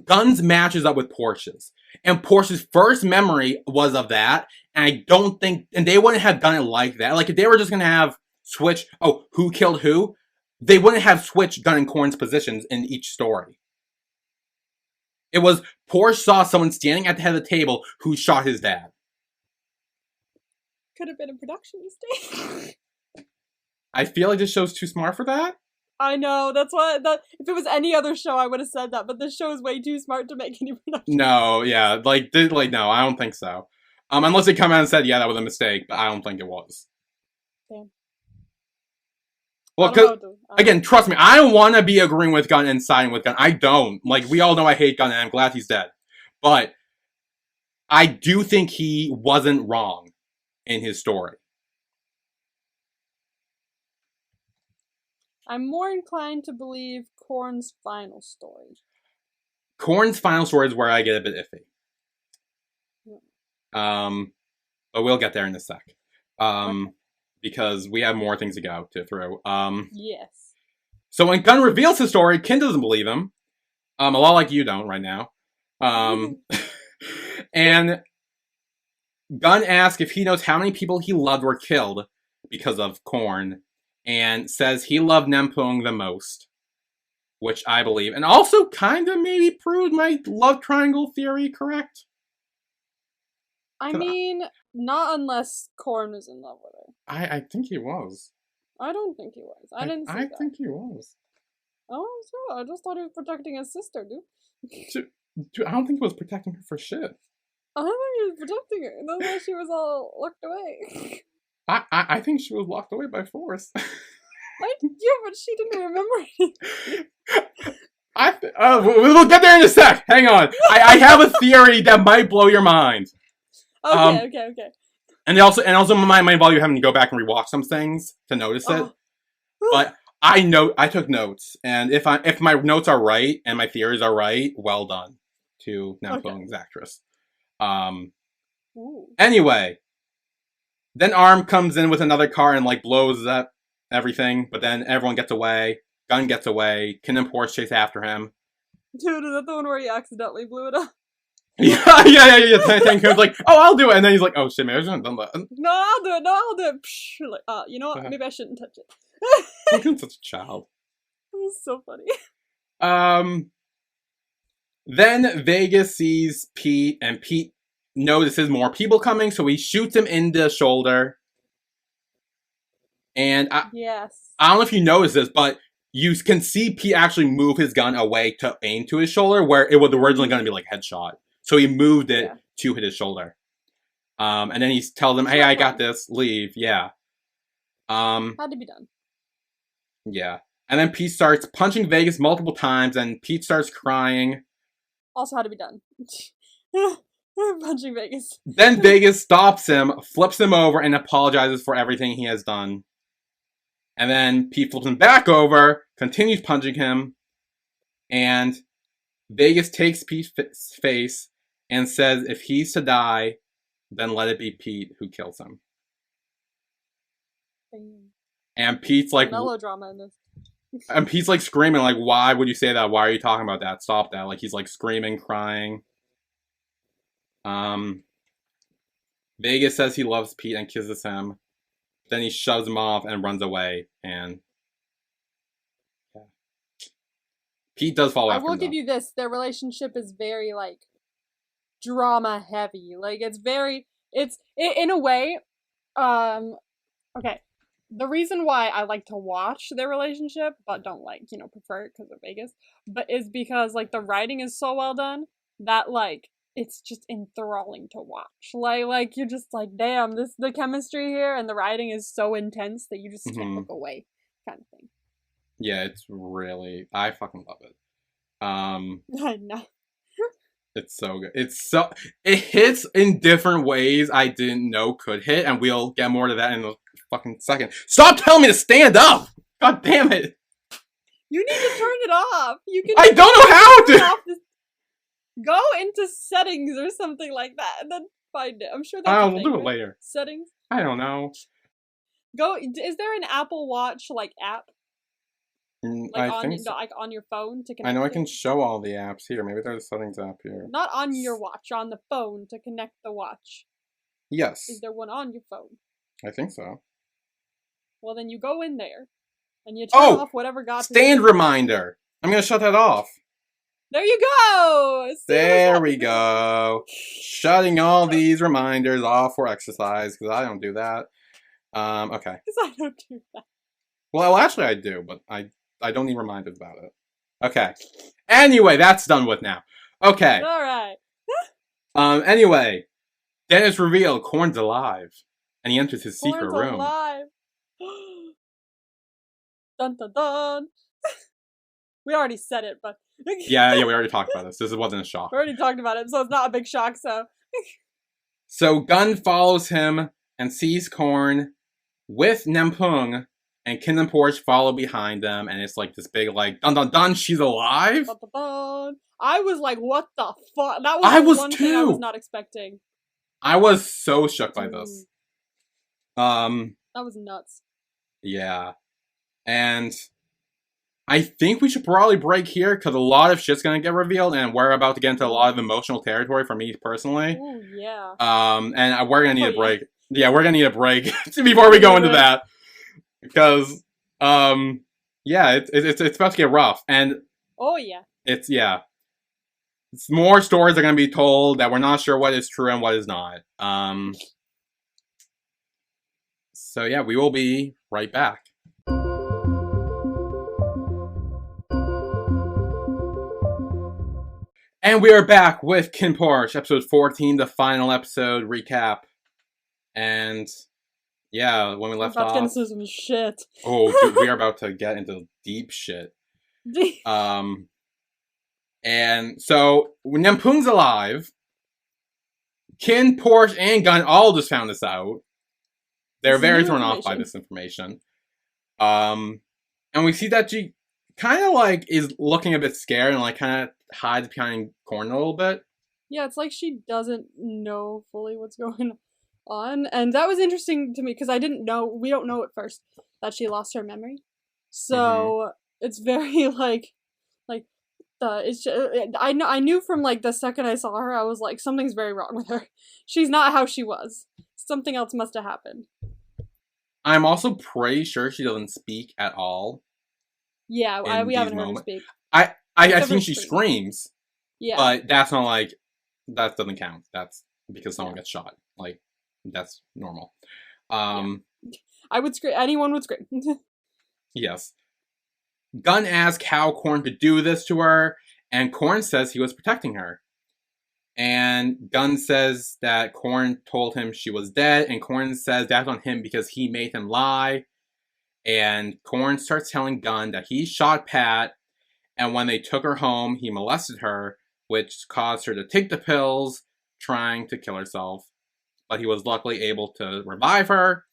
Gun's matches up with Porsche's. And Porsche's first memory was of that, and I don't think, and they wouldn't have done it like that. Like, if they were just gonna have switch, who killed who, they wouldn't have switched Gun and Korn's positions in each story. It was, Porsche saw someone standing at the head of the table who shot his dad. Could have been a production mistake. I feel like this show's too smart for that. I know, that's why, if it was any other show, I would have said that, but this show is way too smart to make any production. No, yeah, no, I don't think so. Unless they come out and said, yeah, that was a mistake, but I don't think it was. Damn. Well, because, again, trust me, I don't want to be agreeing with Gun and siding with Gun. I don't. Like, we all know I hate Gun, and I'm glad he's dead. But I do think he wasn't wrong in his story. I'm more inclined to believe Korn's final story. Korn's final story is where I get a bit iffy. But we'll get there in a sec. Okay. Because we have more things to go through. Yes. So when Gun reveals his story, Kinn doesn't believe him. A lot like you don't right now. And Gun asks if he knows how many people he loved were killed because of Korn, and says he loved Nampung the most, which I believe, and also kind of maybe proved my love triangle theory correct. I mean, not unless Korn was in love with her. I think he was. I don't think he was. I didn't see that. I think he was. Oh, sure. I just thought he was protecting his sister, dude. I don't think he was protecting her for shit. I don't think he was protecting her. That's why she was all locked away. I think she was locked away by force. Yeah, but she didn't remember anything. We'll get there in a sec. Hang on. I have a theory that might blow your mind. Okay. And also might involve you having to go back and rewatch some things to notice it. But I took notes, and if my notes are right and my theories are right, well done to Nampung's actress. Anyway, then Arm comes in with another car and like blows up everything, but then everyone gets away. Gun gets away. KinnPorsche chase after him. Dude, is that the one where he accidentally blew it up? Yeah. Tank like, I'll do it, and then he's like, oh shit, man, I shouldn't have done that. No, I'll do it. Like, you know what? Maybe I shouldn't touch it. Logan's such a child. It was so funny. Then Vegas sees Pete, and Pete notices more people coming, so he shoots him in the shoulder. And I don't know if you noticed this, but you can see Pete actually move his gun away to aim to his shoulder, where it was originally going to be like headshot. So he moved it to hit his shoulder. And then he tells them, "Hey, I got this. Leave." Yeah. Had to be done. Yeah. And then Pete starts punching Vegas multiple times, and Pete starts crying. Also had to be done. Punching Vegas. Then Vegas stops him, flips him over, and apologizes for everything he has done. And then Pete flips him back over, continues punching him, and Vegas takes Pete's face and says if he's to die, then let it be Pete who kills him. And Pete's like... melodrama in this. And Pete's like screaming, like, why would you say that? Why are you talking about that? Stop that. Like, he's like screaming, crying. Vegas says he loves Pete and kisses him. Then he shoves him off and runs away. And Pete does follow after him. I will give you this. Their relationship is very, like, drama heavy. Like, it's very... in a way... Okay. The reason why I like to watch their relationship, but don't prefer it because of Vegas, but is because, like, the writing is so well done that, like, it's just enthralling to watch. Like you're just like, damn, the chemistry here and the writing is so intense that you just can't look away, kind of thing. Yeah, it's really, I fucking love it. I know. It's so good. It hits in different ways I didn't know could hit, and we'll get more to that in a fucking second. Stop telling me to stand up! God damn it! You need to turn it off. I don't know how to! Go into settings or something like that, and then find it. I'm sure that's I'll do it later. Settings? I don't know. Is there an Apple Watch, like, app? Like, on your phone to connect. I know I can show all the apps here. Maybe there's a settings app here. Not on your watch, on the phone to connect the watch. Yes. Is there one on your phone? I think so. Well, then you go in there, and you turn off whatever got stand reminder. I'm gonna shut that off. There you go! There we go. Shutting all these reminders off for exercise, because I don't do that. Okay. Because I don't do that. Well, actually I do, but I don't need reminders about it. Okay. Anyway, that's done with now. Okay. Alright. Anyway, then it's revealed Korn's alive. And he enters his secret room. Alive. Dun dun dun. We already said it, but... yeah, we already talked about this. This wasn't a shock. We already talked about it, so it's not a big shock, so... So Gunn follows him and sees Korn with Nempung, and KinnPorsche follow behind them, and it's like this big, like, dun dun dun, she's alive? Dun, dun, dun. I was like, what the fuck? That was one thing I was not expecting. I was so shook by this. That was nuts. Yeah. And I think we should probably break here, because a lot of shit's gonna get revealed, and we're about to get into a lot of emotional territory for me personally. Ooh, yeah. And we're gonna need a break. Yeah, we're gonna need a break before we go into that. Because, yeah, it's about to get rough. And... oh, yeah. It's more stories are gonna be told that we're not sure what is true and what is not. So yeah, we will be right back. And we are back with KinnPorsche, episode 14, the final episode recap. And yeah, when we left off... We're about to get into some shit. Oh, dude, we are about to get into deep shit. And so, when Nempung's alive, KinnPorsche and Gunn all just found this out. They're very thrown off by this information. And we see that she kind of, like, is looking a bit scared and, like, kind of hides behind Korn a little bit. Yeah, it's like she doesn't know fully what's going on. And that was interesting to me, because we don't know at first that she lost her memory. So, it's very, it's just, I knew from, like, the second I saw her, I was like, something's very wrong with her. She's not how she was. Something else must have happened. I'm also pretty sure she doesn't speak at all. Yeah, In we these haven't heard her moments. speak. I Except for think she scream. screams, Yeah. but that's not like, that doesn't count. That's because someone Yeah. gets shot. Like, that's normal. Yeah. I would scream. Anyone would scream. Yes. Gunn asks how Korn could do this to her, and Korn says he was protecting her. And Gunn says that Korn told him she was dead, and Korn says that's on him because he made him lie. And Korn starts telling Gunn that he shot Pat, and when they took her home, he molested her, which caused her to take the pills, trying to kill herself. But he was luckily able to revive her,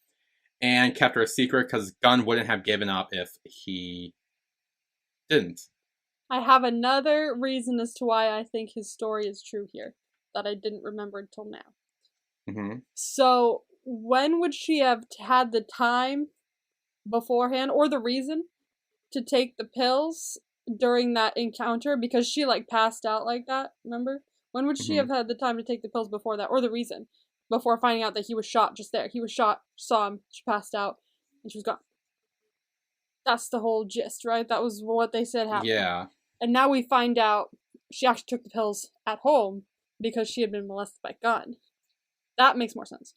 and kept her a secret because Gunn wouldn't have given up if he didn't. I have another reason as to why I think his story is true here that I didn't remember until now. Mm-hmm. So, when would she have had the time beforehand or the reason to take the pills during that encounter? Because she like passed out like that, remember? When would she Mm-hmm. have had the time to take the pills before that, or the reason before finding out that he was shot just there? He was shot, saw him, she passed out, and she was gone. That's the whole gist, right? That was what they said happened. Yeah. And now we find out she actually took the pills at home because she had been molested by Gunn. That makes more sense.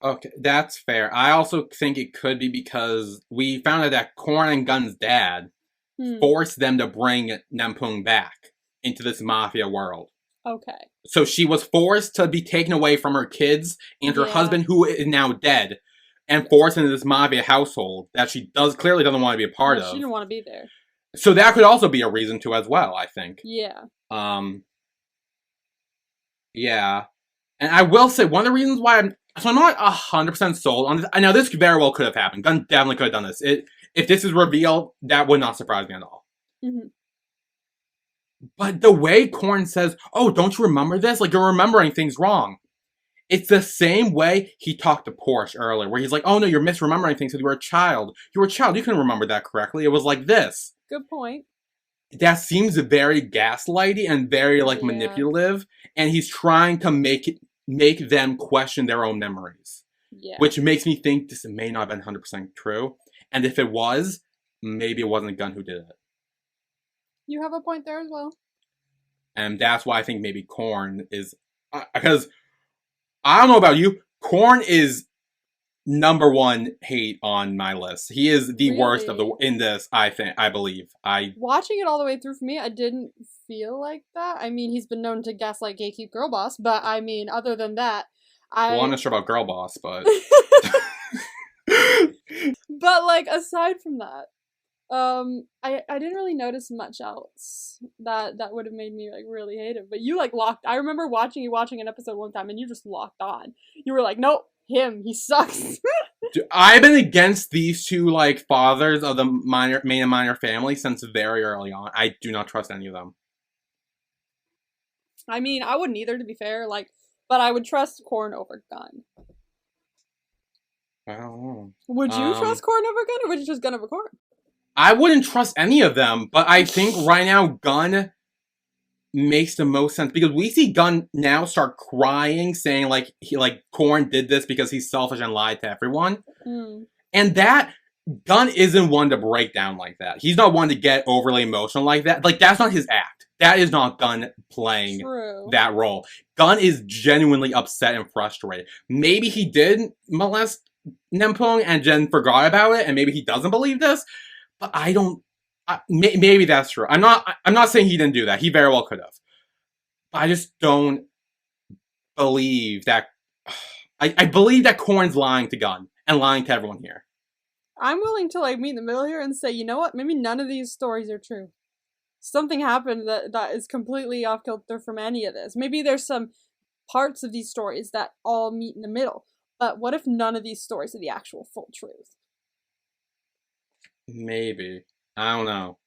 Okay, that's fair. I also think it could be because we found out that Korn and Gunn's dad forced them to bring Nampung back into this mafia world. Okay. So she was forced to be taken away from her kids and her husband, who is now dead, and forced into this mafia household that she clearly doesn't want to be a part of. She didn't want to be there. So that could also be a reason to as well, I think. Yeah. Yeah. And I will say, one of the reasons why I'm not 100% sold on this. I know this very well could have happened. Gunn definitely could have done this. If this is revealed, that would not surprise me at all. Mm-hmm. But the way Korn says, "Oh, don't you remember this? Like, you're remembering things wrong." It's the same way he talked to Porsche earlier, where he's like, "Oh no, you're misremembering things because you were a child. You were a child. You couldn't remember that correctly. It was like this." Good point. That seems very gaslighty and very manipulative, and he's trying to make them question their own memories. Yeah. Which makes me think this may not have been 100% true. And if it was, maybe it wasn't Gunn who did it. You have a point there as well. And that's why I think maybe Korn is... Because, I don't know about you, Korn is #1 hate on my list. He is the worst of in this, I believe. Watching it all the way through for me, I didn't feel like that. I mean, he's been known to gaslight, gatekeep, girl boss, but I mean, other than that, Well, I'm not sure about girl boss, but... But, like, aside from that, I didn't really notice much else that would have made me, like, really hate him. But you, like, I remember watching an episode one time, and you just locked on. You were like, nope, him, he sucks. Dude, I've been against these two, like, fathers of the main and minor family since very early on. I do not trust any of them. I mean, I wouldn't either, to be fair, like, but I would trust Korn over Gunn. I don't know. Would you trust Korn over Gunn, or would you just Gunn over Korn? I wouldn't trust any of them, but I think right now Gunn makes the most sense because we see Gunn now start crying, saying like Korn did this because he's selfish and lied to everyone, and that Gunn isn't one to break down like that. He's not one to get overly emotional like that. Like, that's not his act. That is not Gunn playing that role. Gunn is genuinely upset and frustrated. Maybe he did molest Nampung and Jen forgot about it, and maybe he doesn't believe this. But I don't. Maybe that's true. I'm not saying he didn't do that. He very well could have. But I just don't believe that. I believe that Korn's lying to Gunn and lying to everyone here. I'm willing to like meet in the middle here and say, you know what? Maybe none of these stories are true. Something happened that is completely off kilter from any of this. Maybe there's some parts of these stories that all meet in the middle. But what if none of these stories are the actual full truth? Maybe. I don't know.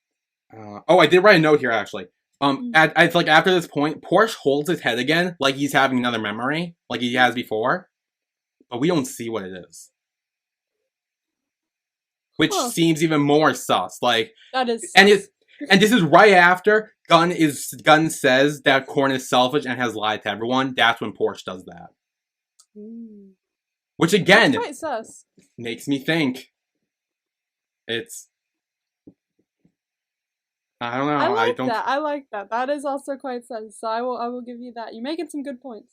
I did write a note here actually. It's like after this point, Porsche holds his head again, like he's having another memory, like he has before, but we don't see what it is, which seems even more sus. Like that is, and this is right after Gunn says that Korn is selfish and has lied to everyone. That's when Porsche does that. Which again, that's quite sus. Makes me think it's. I don't know. I like that. That is also quite sus. So I will give you that. You're making some good points.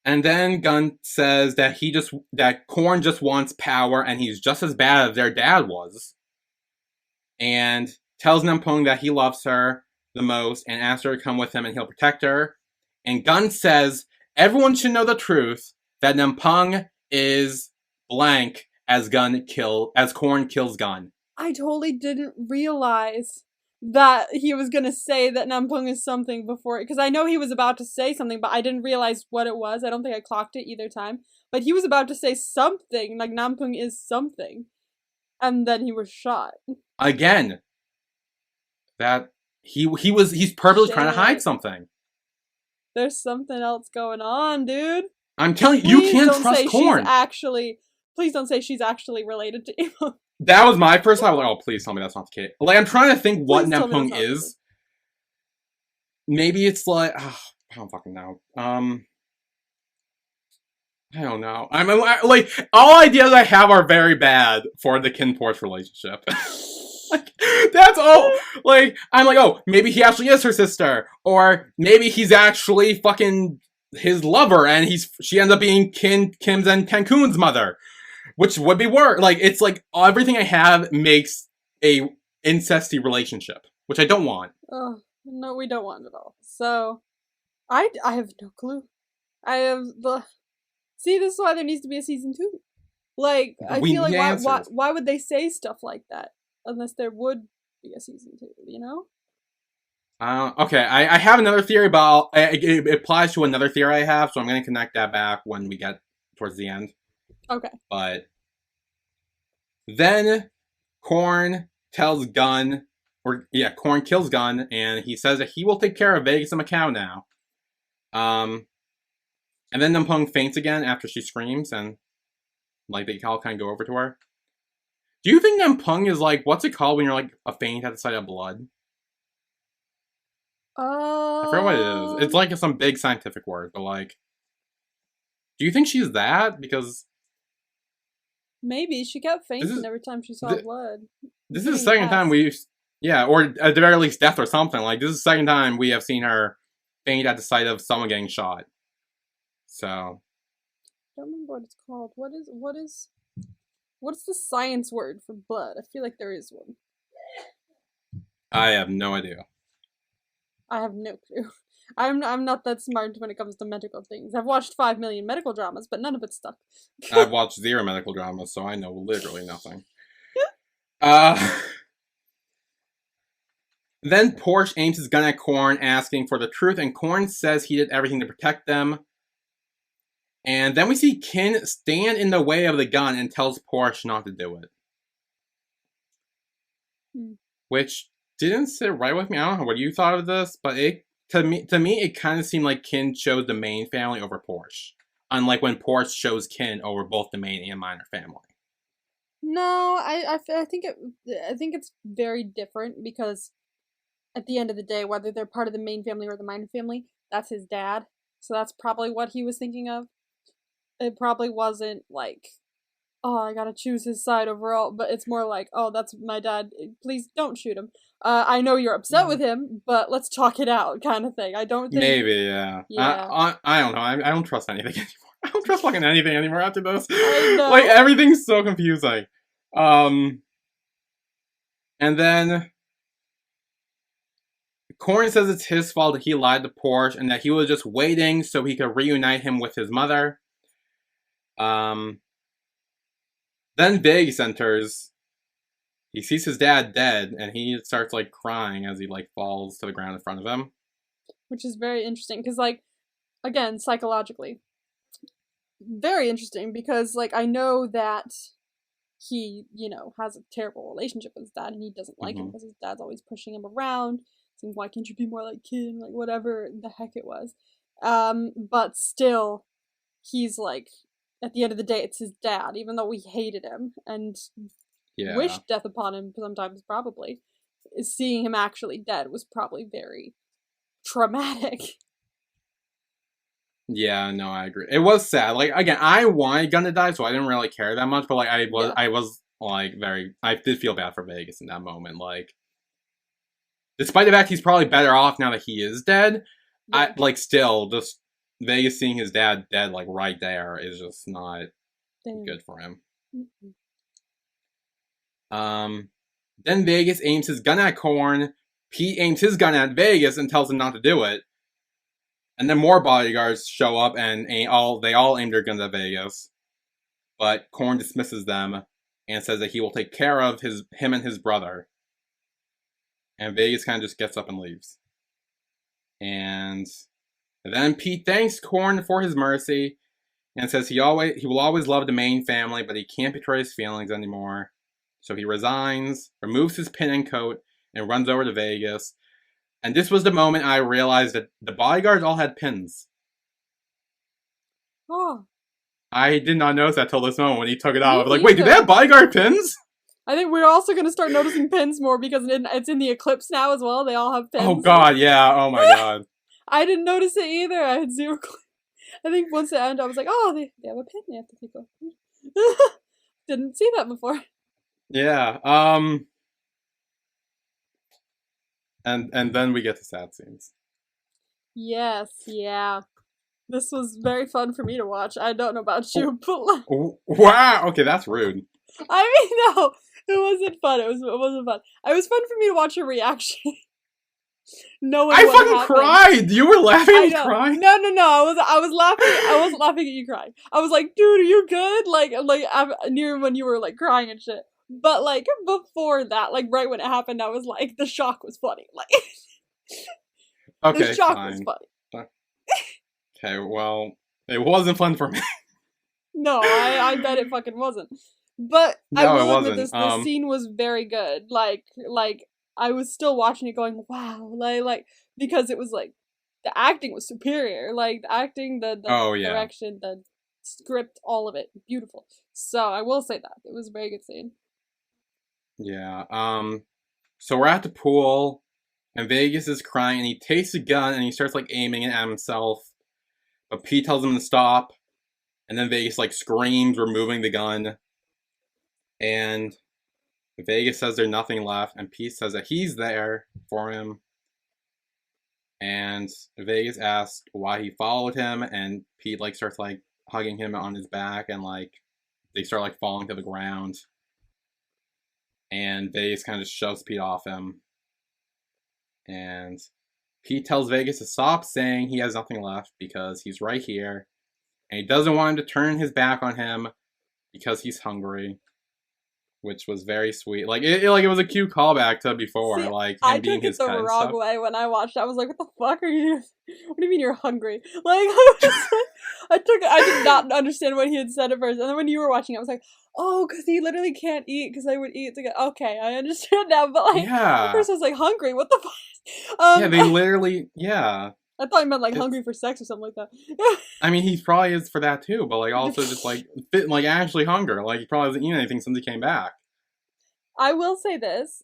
And then Gunn says that Korn just wants power and he's just as bad as their dad was. And tells Nampung that he loves her the most and asks her to come with him and he'll protect her. And Gunn says everyone should know the truth that Nampung is blank as Korn kills Gunn. I totally didn't realize that he was gonna say that Nampung is something before, because I know he was about to say something, but I didn't realize what it was. I don't think I clocked it either time. But he was about to say something, like Nampung is something. And then he was shot. Again. That he's purposely trying to hide something. There's something else going on, dude. I'm telling you, you can't trust Korn. Please don't say she's actually related to Emo. That was my first thought. I was like, oh, please tell me that's not the case. Like, I'm trying to think what Nampung is. Maybe it's like, I don't fucking know. I don't know. I'm like, all ideas I have are very bad for the KinnPorsche relationship. Like, that's all. Like, I'm like, oh, maybe he actually is her sister, or maybe he's actually fucking his lover, and she ends up being Kim's and Cancun's mother, which would be worse. Like, it's like everything I have makes a incesty relationship, which I don't want. Oh no, we don't want it all. So, I have no clue. See, this is why there needs to be a season 2. Like, I feel like why would they say stuff like that unless there would be a season 2? You know? Okay, I have another theory, but it applies to another theory I have, so I'm going to connect that back when we get towards the end. Okay. But then Korn tells Gunn, Korn kills Gunn, and he says that he will take care of Vegas and Macau now. And then Nampung faints again after she screams, and like they all kind of go over to her. Do you think Nampung is like, what's it called when you're like a faint at the sight of blood? I forget what it is. It's like some big scientific word, but like, do you think she's that? Because maybe she kept fainting every time she saw blood. This is the second time or at the very least death or something. Like, this is the second time we have seen her faint at the sight of someone getting shot. So, I don't remember what it's called. What's the science word for blood? I feel like there is one. I have no idea. I have no clue. I'm not that smart when it comes to medical things. I've watched 5 million medical dramas, but none of it stuck. I've watched 0 medical dramas, so I know literally nothing. Then Porsche aims his gun at Korn, asking for the truth, and Korn says he did everything to protect them. And then we see Kinn stand in the way of the gun and tells Porsche not to do it. Which didn't sit right with me. I don't know what you thought of this, but to me it kind of seemed like Kinn chose the main family over Porsche, unlike when Porsche chose Kinn over both the main and minor family. No, I think it's very different, because at the end of the day, whether they're part of the main family or the minor family, that's his dad. So that's probably what he was thinking of. It probably wasn't like, oh, I gotta choose his side overall, but it's more like, oh, that's my dad, please don't shoot him. I know you're upset with him, but let's talk it out, kind of thing. I don't think... Maybe, yeah. I don't know. I don't trust anything anymore. I don't trust fucking anything anymore after this. I know. Like, everything's so confusing. And then Korn says it's his fault that he lied to Porsche and that he was just waiting so he could reunite him with his mother. Then Biggs enters. He sees his dad dead, and he starts, like, crying as he, like, falls to the ground in front of him. Which is very interesting, because, like, again, psychologically, very interesting, because, like, I know that he, you know, has a terrible relationship with his dad, and he doesn't like him, because his dad's always pushing him around, saying, why can't you be more like Kinn, like, whatever the heck it was. But still, he's, like, at the end of the day, it's his dad, even though we hated him, and wished death upon him sometimes, probably. Seeing him actually dead was probably very traumatic. Yeah, no, I agree. It was sad. Like, again, I wanted Gunn to die, so I didn't really care that much. But like, I was like I did feel bad for Vegas in that moment. Like, despite the fact he's probably better off now that he is dead, Yeah. I like still just Vegas seeing his dad dead like right there is just not good for him. Then Vegas aims his gun at Korn. Pete aims his gun at Vegas and tells him not to do it. And then more bodyguards show up and they all aim their guns at Vegas. But Korn dismisses them and says that he will take care of him and his brother. And Vegas kind of just gets up and leaves. And then Pete thanks Korn for his mercy and says he will always love the Maine family, but he can't betray his feelings anymore. So he resigns, removes his pin and coat, and runs over to Vegas. And this was the moment I realized that the bodyguards all had pins. Oh. I did not notice that till this moment when he took it off. I was like, wait, do they have bodyguard pins? I think we're also going to start noticing pins more because it's in the Eclipse now as well. They all have pins. Oh god, yeah. Oh my god. I didn't notice it either. I had zero clue. I think once it ended, I was like, oh, they have a pin they have to take off. Didn't see that before. Yeah. And then we get to sad scenes. Yes, yeah. This was very fun for me to watch. I don't know about you, but like, wow. Okay, that's rude. I mean, no, it wasn't fun. It wasn't fun. It was fun for me to watch your reaction. Knowing I what fucking happened. Cried. You were laughing and crying. No. I was laughing. I wasn't laughing at you crying. I was like, dude, are you good? Like I'm near when you were like crying and shit. But like before that, like right when it happened, I was like, the shock was funny. Like, okay, the shock fine. was funny. Okay, well, it wasn't fun for me. No, I bet it fucking wasn't. But No, I will it admit wasn't. this scene was very good. Like I was still watching it going, wow, like because it was like the acting was superior. Like the acting, the direction, the script, all of it, beautiful. So I will say that it was a very good scene. Yeah. So we're at the pool, and Vegas is crying, and he takes a gun and he starts like aiming it at himself. But Pete tells him to stop, and then Vegas like screams, removing the gun. And Vegas says there's nothing left, and Pete says that he's there for him. And Vegas asks why he followed him, and Pete like starts like hugging him on his back, and like they start like falling to the ground. And Vegas kind of shoves Pete off him. And Pete tells Vegas to stop, saying he has nothing left because he's right here. And he doesn't want him to turn his back on him because he's hungry. Which was very sweet. Like it was a cute callback to before. See, like him I being took his it the pet and wrong stuff. way when I watched it. I was like, what the fuck are you? What do you mean you're hungry? Like, I did not understand what he had said at first. And then when you were watching, I was like, oh, because he literally can't eat because I would eat to get. Okay, I understand now. But like, at first I was like, hungry? What the fuck? Yeah, they literally, yeah. I thought he meant like hungry for sex or something like that. I mean, he probably is for that too, but like also just like actually hunger. Like he probably hasn't eaten anything since he came back. I will say this.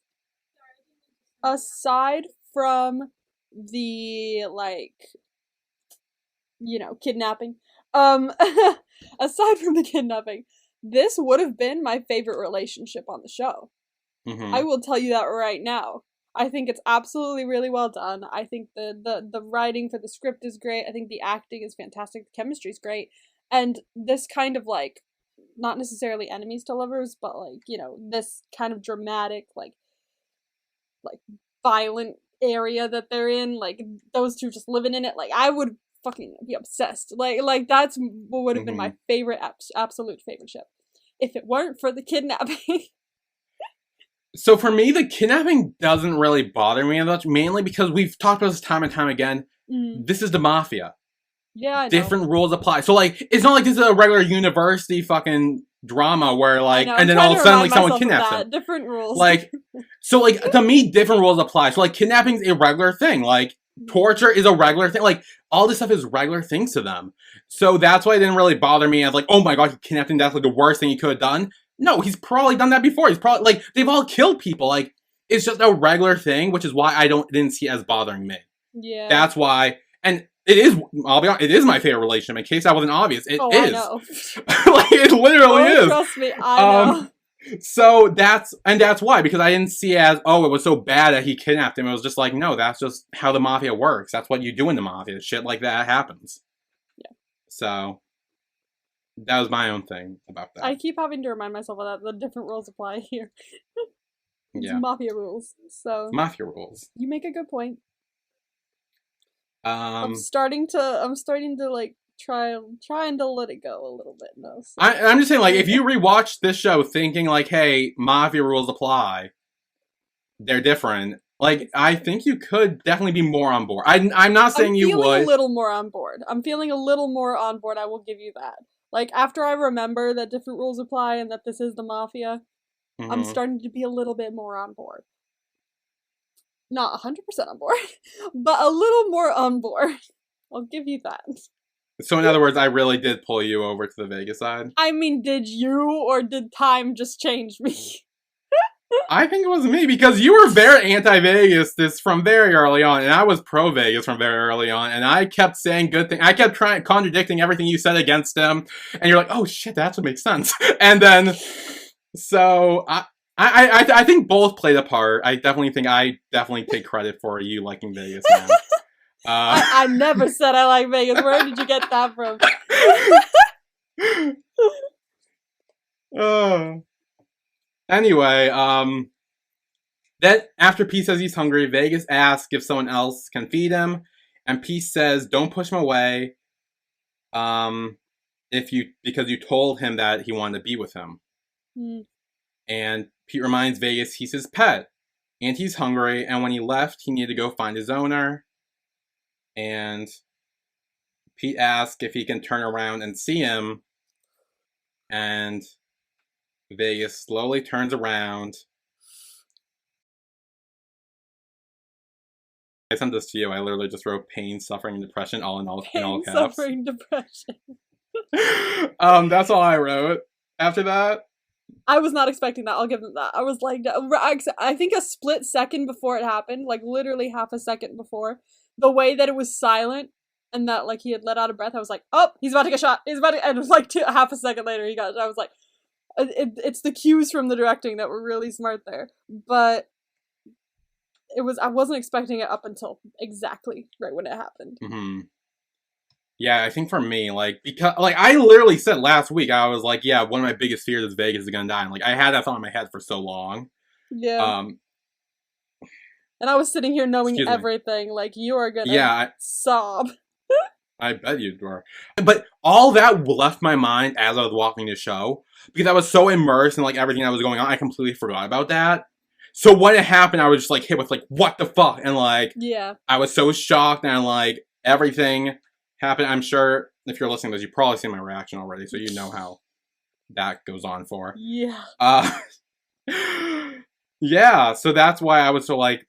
Aside from the like, kidnapping, aside from the kidnapping, this would have been my favorite relationship on the show. Mm-hmm. I will tell you that right now. I think it's absolutely really well done. I think the writing for the script is great. I think the acting is fantastic. The chemistry is great. And this kind of like, not necessarily enemies to lovers, but like, this kind of dramatic, like violent area that they're in, like those two just living in it, like I would fucking be obsessed. Like that's what would have been my favorite, absolute favorite ship. If it weren't for the kidnapping. So for me, the kidnapping doesn't really bother me much, mainly because we've talked about this time and time again. This is the mafia. Yeah, I know. Different rules apply. So like, it's not like this is a regular university fucking drama where like, and then all of a sudden like someone kidnaps them. Different rules. Like, so like to me, different rules apply. So like, kidnapping's a regular thing. Like, torture is a regular thing. Like, all this stuff is regular things to them. So that's why it didn't really bother me as like, oh my god, he kidnapped him. That's like the worst thing he could have done. No, he's probably done that before. He's probably like they've all killed people. Like, it's just a regular thing, which is why I didn't see it as bothering me. Yeah. That's why. And It is. I'll be honest. It is my favorite relationship. In case that wasn't obvious, it is. I know. Like it literally is. Trust me, I know. So that's why, because I didn't see it as, oh, it was so bad that he kidnapped him. It was just like, no, that's just how the mafia works. That's what you do in the mafia. Shit like that happens. Yeah. So that was my own thing about that. I keep having to remind myself of that. The different rules apply here. It's Yeah. mafia rules. So mafia rules. You make a good point. I'm starting to like trying to let it go a little bit now. So. I'm just saying, like, if you rewatch this show thinking like, hey, mafia rules apply, they're different. Like, I think you could definitely be more on board. I'm not saying you would. I'm feeling a little more on board. I will give you that. Like, after I remember that different rules apply and that this is the mafia, I'm starting to be a little bit more on board. Not 100% on board, but a little more on board. I'll give you that. So in other words, I really did pull you over to the Vegas side? I mean, did you, or did time just change me? I think it was me, because you were very anti-Vegas from very early on, and I was pro-Vegas from very early on, and I kept saying good things. I kept contradicting everything you said against him, and you're like, oh shit, that's what makes sense. And then, so, I think both played a part. I definitely take credit for you liking Vegas now. I never said I like Vegas. Where did you get that from? Anyway, then after Pete says he's hungry, Vegas asks if someone else can feed him, and Pete says, "Don't push him away." Because you told him that he wanted to be with him. And Pete reminds Vegas he's his pet, and he's hungry, and when he left, he needed to go find his owner. And Pete asks if he can turn around and see him, and Vegas slowly turns around. I sent this to you. I literally just wrote pain, suffering, and depression all in all caps. Suffering, depression. That's all I wrote. After that, I was not expecting that. I'll give them that. I was like, I think a split second before it happened, like literally half a second before, the way that it was silent and that like he had let out a breath, I was like, oh, he's about to get shot. And it was like half a second later he got. I was like, it's the cues from the directing that were really smart there, but I wasn't expecting it up until exactly right when it happened. Yeah, I think for me, like, because, like, I literally said last week, I was like, yeah, one of my biggest fears is Vegas is gonna die. And, like, I had that thought in my head for so long. Yeah. And I was sitting here knowing everything. Like, you are gonna sob. I bet you were. But all that left my mind as I was watching the show, because I was so immersed in, like, everything that was going on, I completely forgot about that. So when it happened, I was just, like, hit with, like, what the fuck? And, like, I was so shocked, and, like, everything happened. I'm sure if you're listening to this, you've probably seen my reaction already, so you know how that goes on for. Yeah. Yeah, so that's why I was so, like,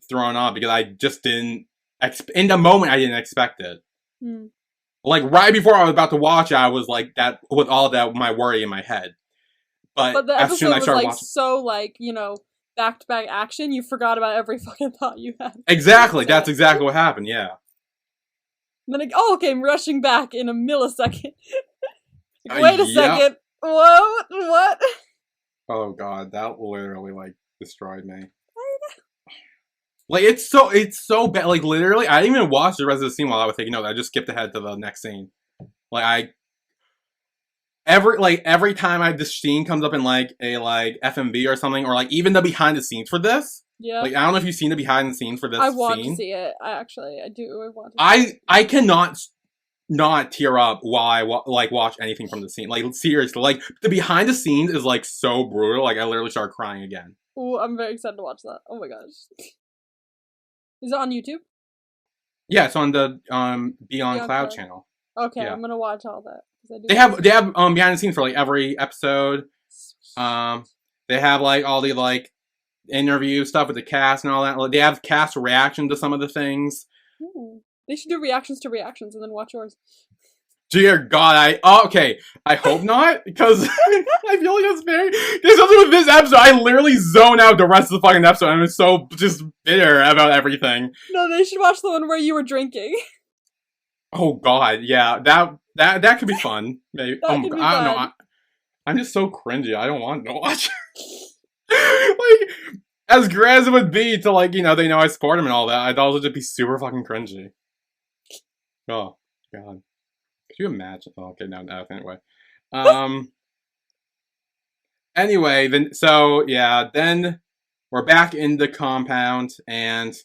thrown off, because I just didn't, in the moment, I didn't expect it. Like, right before I was about to watch it, I was like, that, with all that, my worry in my head. But the episode was, like, so, like, you know, back-to-back action, you forgot about every fucking thought you had. Exactly, that's exactly what happened, yeah. And then it came rushing back in a millisecond. Wait a second. What? Oh god, that literally, like, destroyed me. Like, it's so bad. Like, literally, I didn't even watch the rest of the scene while I was taking notes. I just skipped ahead to the next scene. Like, every time this scene comes up in, like, a, like, FMV or something, or, like, even the behind the scenes for this. Yeah. Like, I don't know if you've seen the behind the scenes for this scene. I want to see it. I do. I want to see it. I cannot not tear up while I, watch anything from the scene. Like, seriously. Like, the behind the scenes is, like, so brutal. Like, I literally started crying again. Ooh, I'm very excited to watch that. Oh my gosh. Is it on YouTube? Yeah, it's on the Beyond Cloud channel. Okay, yeah. I'm gonna watch all that. They have behind the scenes for, like, every episode. They have, like, all the, like, interview stuff with the cast and all that. Like, they have cast reaction to some of the things. Ooh. They should do reactions to reactions and then watch yours. Dear God, okay. I hope not, because I feel like it's very. There's something with this episode. I literally zone out the rest of the fucking episode. I'm so just bitter about everything. No, they should watch the one where you were drinking. Oh God, yeah, that could be fun. Maybe. Oh That my could God, be I don't know. fun. I'm just so cringy. I don't want to watch. Like, as great as it would be to like, they know I support him and all that, I'd also just be super fucking cringy. Oh God, could you imagine? Oh, okay, no, anyway. Um. Anyway, then we're back in the compound, and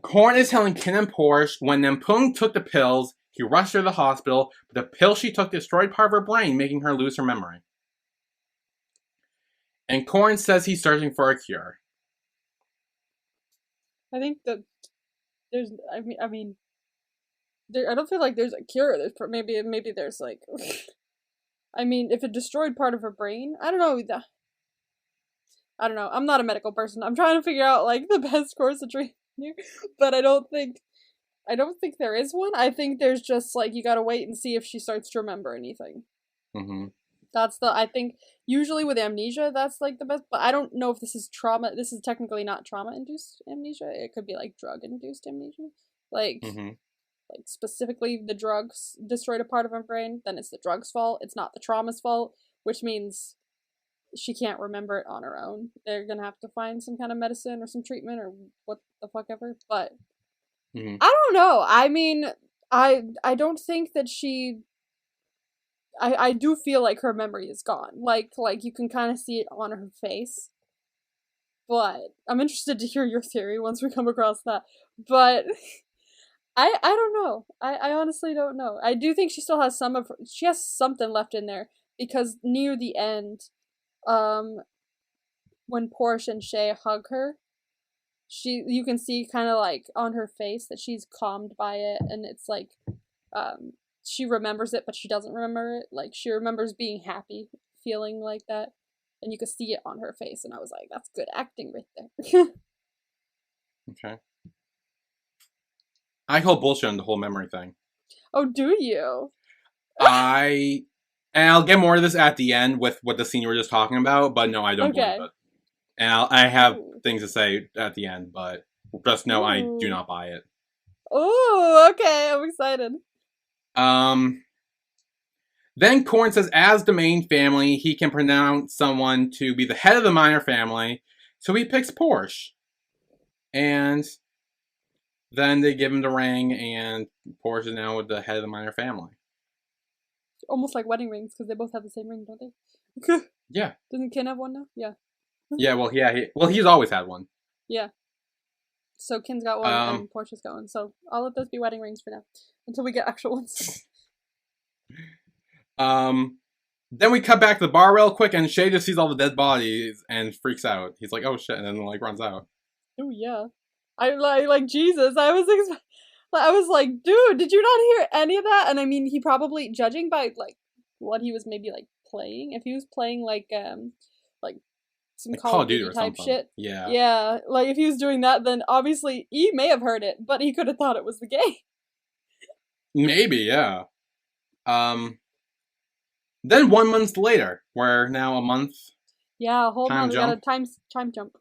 Korn is telling KinnPorsche when Nampung took the pills, he rushed her to the hospital, but the pill she took destroyed part of her brain, making her lose her memory. And Korn says he's searching for a cure. I think that there's. I mean, I don't feel like there's a cure. Maybe there's like. I mean, if it destroyed part of her brain, I don't know. I don't know. I'm not a medical person. I'm trying to figure out like the best course of treatment here, but I don't think there is one. I think there's just like you gotta wait and see if she starts to remember anything. Mm-hmm. I think usually with amnesia that's like the best, but I don't know if this is trauma. This is technically not trauma induced amnesia. It could be like drug induced amnesia. Like Mm-hmm. like specifically the drugs destroyed a part of her brain, then it's the drug's fault. It's not the trauma's fault, which means she can't remember it on her own. They're gonna have to find some kind of medicine or some treatment or what the fuck ever. But Mm-hmm. I don't know. I mean, I don't think that she. I do feel like her memory is gone. Like you can kind of see it on her face. But I'm interested to hear your theory once we come across that. But I don't know. I honestly don't know. I do think she still has she has something left in there because near the end, um, when Porsche and Shay hug her, you can see kind of like on her face that she's calmed by it, and it's like um she remembers it, but she doesn't remember it. Like she remembers being happy, feeling like that, and you could see it on her face. And I was like, that's good acting right there. Okay. I call bullshit on the whole memory thing. Oh, do you? And I'll get more to this at the end with what the scene you were just talking about, but no, I don't believe it. And I have things to say at the end, but just know I do not buy it. Oh, okay, I'm excited. Then Korn says, as the main family, he can pronounce someone to be the head of the minor family, so he picks Porsche. And then they give him the ring, and Porsche is now with the head of the minor family. Almost like wedding rings, because they both have the same ring, don't they? Yeah. Doesn't Kin have one now? Yeah. He's always had one. Yeah. So Kin's got one, and Porsche's got one. So I'll let those be wedding rings for now, until we get actual ones. Then we cut back to the bar real quick, and Shay just sees all the dead bodies and freaks out. He's like, "Oh shit!" and then like runs out. Oh yeah, I like Jesus. I was like, dude, did you not hear any of that? And I mean, he probably, judging by like what he was maybe like playing, if he was playing like some Call of Duty type shit, yeah, like if he was doing that, then obviously he may have heard it, but he could have thought it was the game. Maybe, yeah. Then 1 month later, we're now a month. Yeah, a whole month. We got a time jump.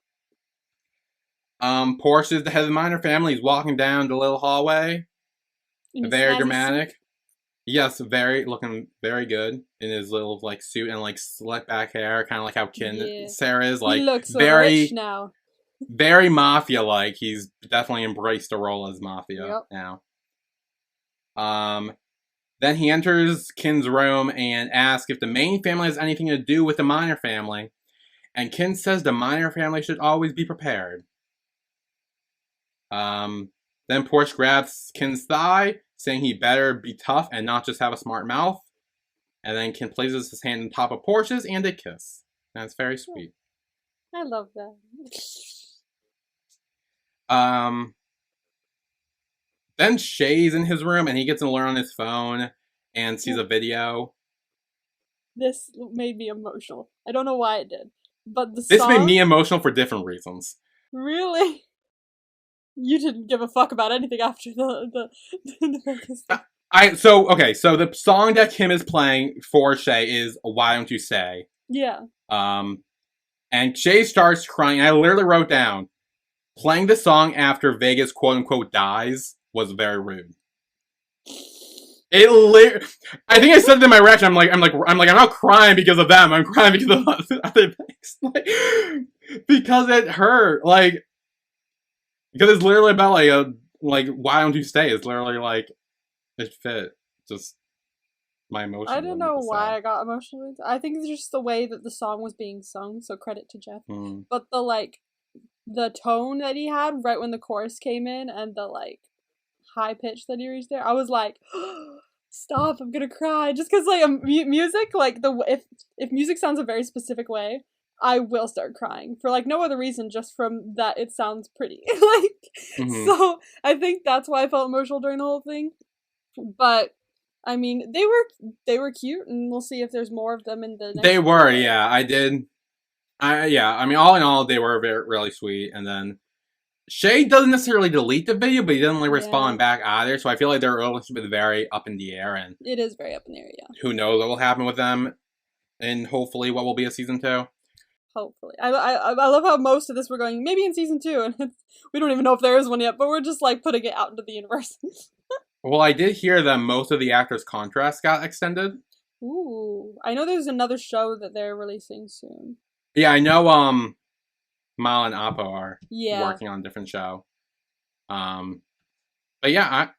Porsche is the head of the minor family. He's walking down the little hallway. Very dramatic. Suit. Yes, looking very good in his little like suit and like slick back hair, kind of like how Sarah is. Like, he looks very rich now. Very mafia like. He's definitely embraced the role as mafia now. Then he enters Kin's room and asks if the main family has anything to do with the minor family. And Kin says the minor family should always be prepared. Then Porsche grabs Kin's thigh, saying he better be tough and not just have a smart mouth. And then Kin places his hand on top of Porsche's and they kiss. That's very sweet. I love that. Then Shay's in his room and he gets an alert on his phone and sees a video. This made me emotional. I don't know why it did. But this made me emotional for different reasons. Really? You didn't give a fuck about anything after the So the song that Kim is playing for Shay is Why Don't You Say? Yeah. And Shay starts crying. I literally wrote down, playing the song after Vegas quote unquote dies was very rude. I think I said it in my reaction. I'm not crying because of them. I'm crying because of other things. Like, because it hurt. Like, because it's literally about like why don't you stay? It's literally like it fit. Just my emotion. I don't know why I got emotional. I think it's just the way that the song was being sung. So credit to Jeff. But the tone that he had right when the chorus came in and the like high pitch that he reached there, I was like, stop! I'm gonna cry. Just because like music, like if music sounds a very specific way, I will start crying for like no other reason, just from that it sounds pretty. So I think that's why I felt emotional during the whole thing. But I mean, they were cute, and we'll see if there's more of them in the next They were, yeah. I mean, all in all, they were really sweet. And then Shay doesn't necessarily delete the video, but he doesn't like respond back either. So I feel like their relationship is very up in the air, and it is very up in the air. Yeah. Who knows what will happen with them, and hopefully what will be a season 2. Hopefully, I love how most of this we're going maybe in season 2, and we don't even know if there is one yet, but we're just like putting it out into the universe. Well, I did hear that most of the actors' contracts got extended. Ooh, I know there's another show that they're releasing soon. Yeah, I know. Mal and Appo are working on a different show. But yeah,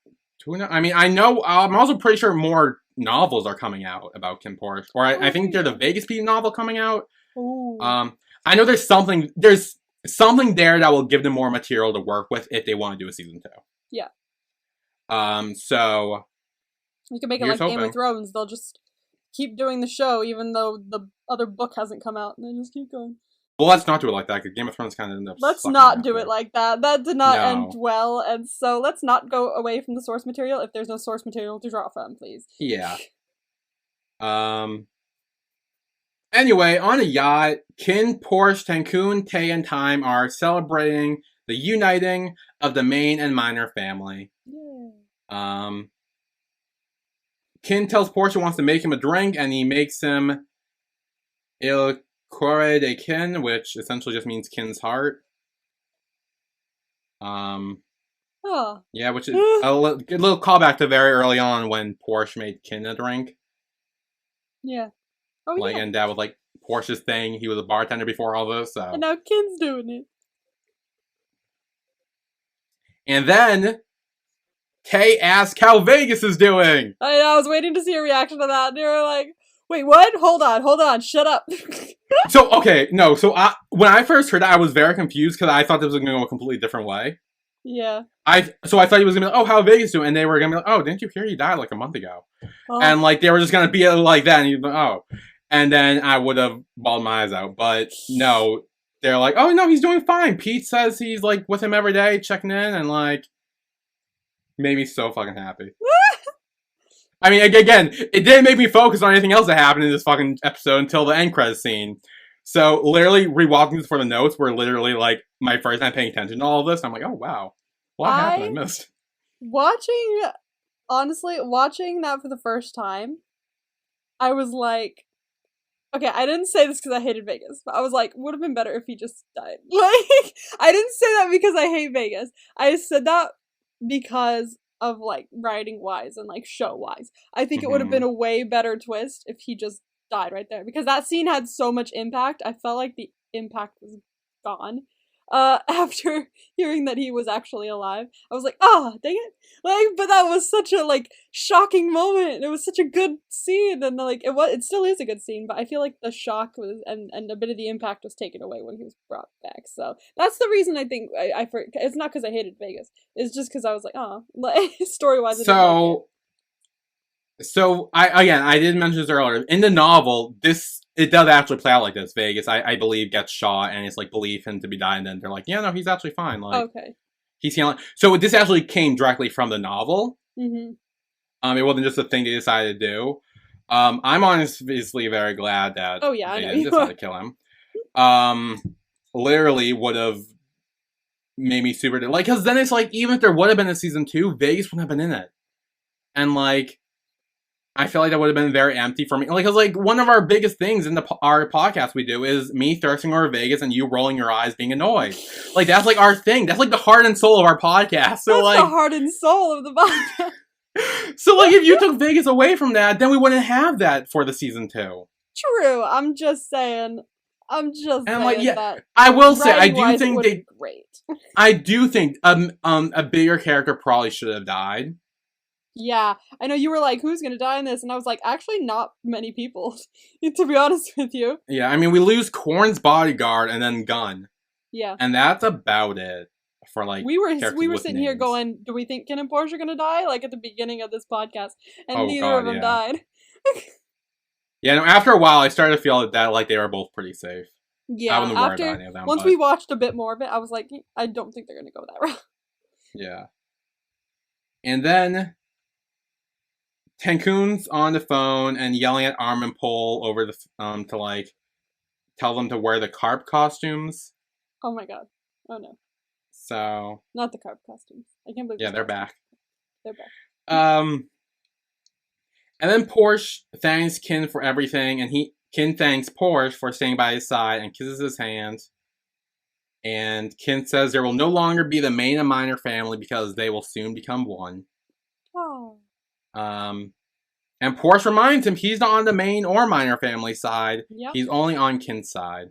I mean, I know. I'm also pretty sure more novels are coming out about KinnPorsche, or I think there's a Vegas Pete novel coming out. Ooh. I know there's something there that will give them more material to work with if they want to do a season 2. Yeah. So you can make it like Game of Thrones. They'll just keep doing the show even though the other book hasn't come out, and they just keep going. Well, let's not do it like that, because Game of Thrones kind of ended up. Let's not do it like that. That did not end well, and so let's not go away from the source material if there's no source material to draw from, please. Yeah. Anyway, on a yacht, KinnPorsche, Tankun, Tay, and Time are celebrating the uniting of the main and minor family. Yeah. Kinn tells Porsche wants to make him a drink, and he makes him Il Cuore de Kinn, which essentially just means Kinn's heart. Yeah, which is a little callback to very early on when Porsche made Kinn a drink. Yeah. And that was like Porsche's thing. He was a bartender before all this, so. And now Kinn's doing it. And then Tay asks how Vegas is doing. I was waiting to see a reaction to that. They were like, wait, what? Hold on, shut up. So when I first heard that, I was very confused because I thought this was going to go a completely different way. Yeah. I thought he was going to be like, oh, how Vegas doing? And they were going to be like, oh, didn't you hear he died like a month ago? Oh. And like they were just going to be like that, and you'd be like, oh. And then I would have bawled my eyes out. But no, they're like, oh, no, he's doing fine. Pete says he's like with him every day, checking in, and like made me so fucking happy. I mean, again, it didn't make me focus on anything else that happened in this fucking episode until the end credits scene. So, literally, rewalking this for the notes were literally, like, my first time paying attention to all of this. I'm like, oh, wow. What happened? I missed. Honestly, watching that for the first time, I was like, okay, I didn't say this because I hated Vegas, but I was like, would have been better if he just died. Like, I didn't say that because I hate Vegas. I said that because of, like, writing-wise and, like, show-wise. I think it would have been a way better twist if he just died right there. Because that scene had so much impact, I felt like the impact was gone. After hearing that he was actually alive. I was like, oh, dang it. Like, but that was such a, like, shocking moment. It was such a good scene, and, like, it still is a good scene, but I feel like the shock was, and a bit of the impact was taken away when he was brought back, so that's the reason I think, it's not because I hated Vegas, it's just because I was like, oh, like, story-wise, So, I did mention this earlier, in the novel, it does actually play out like this. Vegas, I believe, gets shot, and it's like, believe him to be dying, and then they're like, yeah, no, he's actually fine. Like, okay. He's healing. So this actually came directly from the novel. Mm-hmm. It wasn't just a thing they decided to do. I'm honestly very glad that they didn't decide to kill him. Literally would have made me super... Like, because then it's like, even if there would have been a season 2, Vegas wouldn't have been in it. And, like... I feel like that would have been very empty for me. Like, because, like, one of our biggest things in our podcast we do is me thirsting over Vegas and you rolling your eyes being annoyed. Like, that's, like, our thing. That's, like, the heart and soul of our podcast. So, that's like... the heart and soul of the podcast. So, like, if you took Vegas away from that, then we wouldn't have that for the season 2. True. I'm just saying. And I'm like, yeah, that I will say, I do writing-wise, it think would they, be great. I do think a bigger character probably should have died. Yeah, I know you were like, who's gonna die in this? And I was like, actually, not many people, to be honest with you. Yeah, I mean, we lose Korn's bodyguard and then Gunn. Yeah. And that's about it for, like, We were characters sitting with here names. going, do we think Ken and Porsche are gonna die? Like at the beginning of this podcast. And Oh, neither God, of them yeah. died. Yeah, no, after a while, I started to feel that, like, they were both pretty safe. Yeah, I wouldn't worry about any of them. once we watched a bit more of it, I was like, I don't think they're gonna go that route. Yeah. And then Tenkun's on the phone and yelling at Arm and Pole over the to, like, tell them to wear the carp costumes. Oh my god. Oh no. So Not the carp costumes. I can't believe. Yeah, they're back. They're back. And then Porsche thanks Kinn for everything, and Kinn thanks Porsche for staying by his side and kisses his hand. And Kinn says there will no longer be the main and minor family because they will soon become one. Oh. And Porsche reminds him he's not on the main or minor family side. Yep. He's only on Kinn's side.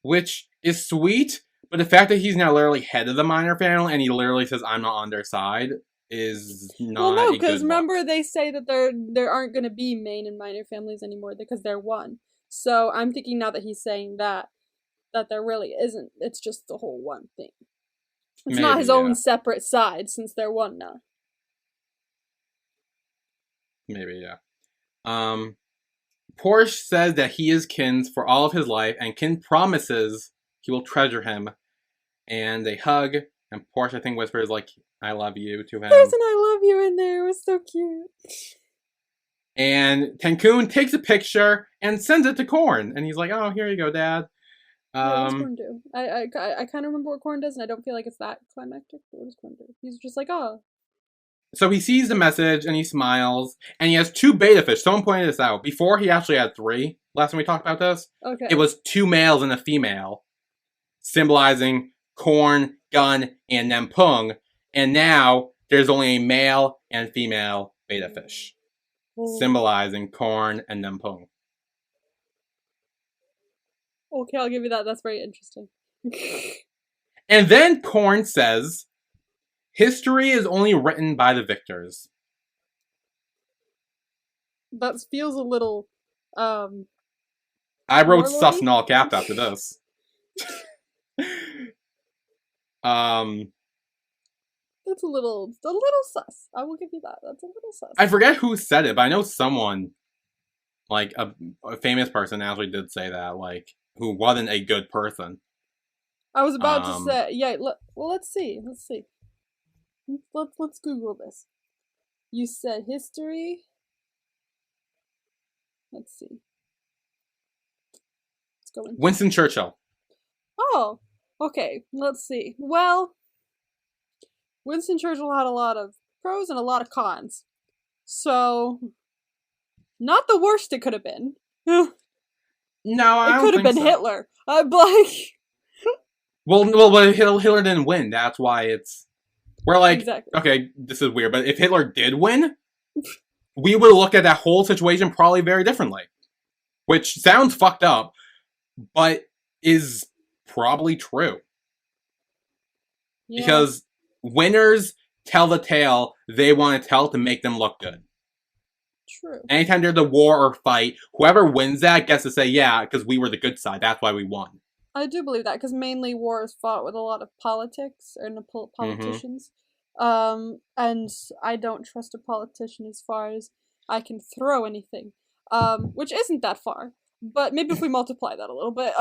Which is sweet, but the fact that he's now literally head of the minor family and he literally says, I'm not on their side, is not. Well, no, because remember they say that there aren't going to be main and minor families anymore because they're one. So I'm thinking now that he's saying that there really isn't. It's just the whole one thing. It's not his own separate side since they're one now. Maybe, yeah. Porsche says that he is Kinn's for all of his life, and Kinn promises he will treasure him. And they hug, and Porsche, I think, whispers, like, I love you to him. There's an I love you in there. It was so cute. And Tenkun takes a picture and sends it to Korn. And he's like, oh, here you go, Dad. What does Korn do? I kind of remember what Korn does, and I don't feel like it's that climactic. But what does Korn do? He's just like, oh. So he sees the message, and he smiles, and he has 2 beta fish. Someone pointed this out. Before, he actually had 3. Last time we talked about this. Okay. It was 2 males and a female, symbolizing Korn, Gun, and Nempung. And now, there's only a male and female beta fish, symbolizing Korn and Nempung. Okay, I'll give you that. That's very interesting. And then Korn says, history is only written by the victors. That feels a little, I wrote sus in all caps after this. That's a little sus. I will give you that. That's a little sus. I forget who said it, but I know someone, like a famous person, actually did say that, like, who wasn't a good person. I was about to say, yeah. Well, let's see. Let's Google this. You said history. Let's see. Let's go in. Winston Churchill. Oh, okay. Let's see. Well, Winston Churchill had a lot of pros and a lot of cons. So, not the worst it could have been. No, I it could have been so. Hitler. Like. Well, Hitler didn't win. That's why it's. We're like, exactly. Okay, this is weird, but if Hitler did win, we would look at that whole situation probably very differently. Which sounds fucked up, but is probably true. Yeah. Because winners tell the tale they want to tell to make them look good. True. Anytime there's a war or fight, whoever wins that gets to say, yeah, because we were the good side. That's why we won. I do believe that, because mainly war is fought with a lot of politics, or politicians. Mm-hmm. And I don't trust a politician as far as I can throw anything. Which isn't that far. But maybe if we multiply that a little bit,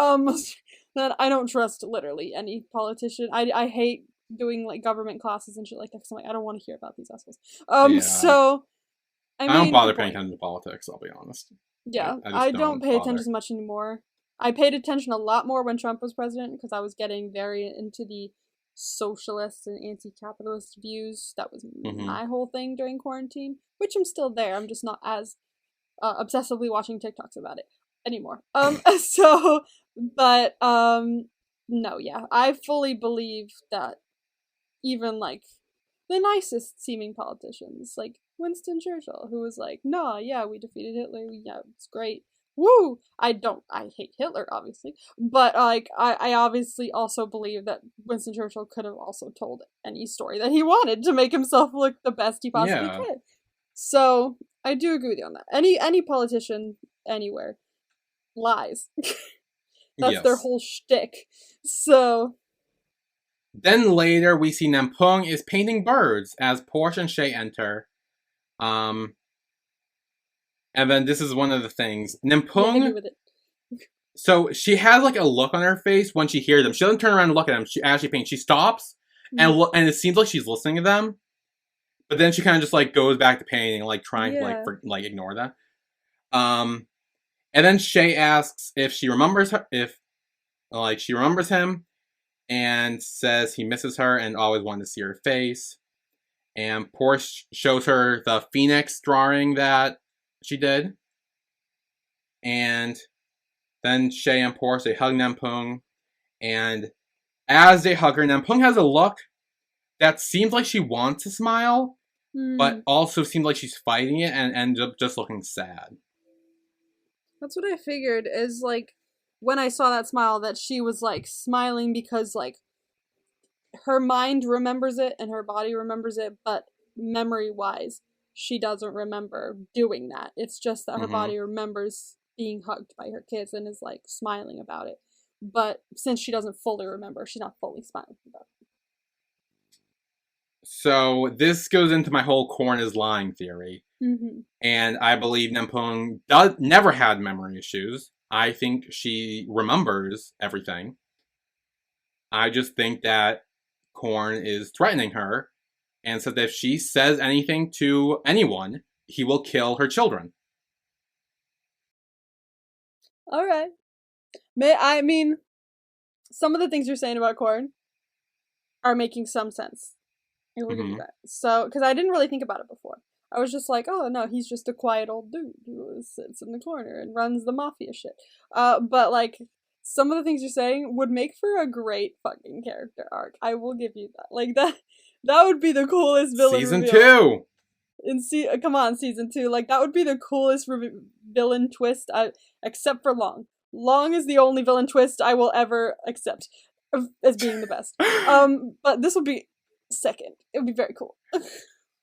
then I don't trust literally any politician. I hate doing, like, government classes and shit like that, because I'm like, I don't want to hear about these assholes. So, I don't bother paying attention to politics, I'll be honest. Yeah, I don't pay attention as much anymore. I paid attention a lot more when Trump was president, because I was getting very into the socialist and anti-capitalist views. That was my whole thing during quarantine, which I'm still there. I'm just not as obsessively watching TikToks about it anymore. No, yeah. I fully believe that even, like, the nicest seeming politicians, like Winston Churchill, who was like, "Nah, yeah, we defeated Hitler. Yeah, it's great. Woo!" I hate Hitler, obviously, but like, I obviously also believe that Winston Churchill could have also told any story that he wanted to make himself look the best he possibly Yeah. could. So I do agree with you on that. Any politician anywhere lies. That's their Yes. whole shtick. So Then later we see Nampung is painting birds as Porsche and Shay enter. And then this is one of the things. yeah, hit me Nampung, with it. so she has like a look on her face when she hears them. She doesn't turn around and look at them. She actually paints. She stops and it seems like she's listening to them. But then she kind of just like goes back to painting, like trying to like ignore that. And then Shay asks if she remembers her, if like she remembers him, and says he misses her and always wanted to see her face. And Porsche shows her the phoenix drawing that she did. And then Shay and Porsche, they hug Nampung. And as they hug her, Nampung has a look that seems like she wants to smile, but also seems like she's fighting it and just looking sad. That's what I figured, is like, when I saw that smile, that she was like smiling because like her mind remembers it and her body remembers it, but memory wise, she doesn't remember doing that. It's just that her body remembers being hugged by her kids and is like smiling about it. But since she doesn't fully remember, she's not fully smiling about it. So this goes into my whole Korn is lying theory. And I believe Nampung never had memory issues. I think she remembers everything. I just think that Korn is threatening her and says that if she says anything to anyone, he will kill her children. Alright. I mean, some of the things you're saying about Korn are making some sense. I will give you that. So, because I didn't really think about it before. I was just like, oh no, he's just a quiet old dude who sits in the corner and runs the mafia shit. But like, some of the things you're saying would make for a great fucking character arc. I will give you that. Like that would be the coolest villain Season reveal. 2! Come on, season 2. Like, that would be the coolest villain twist, except for Long. Long is the only villain twist I will ever accept as being the best. But this would be second. It would be very cool.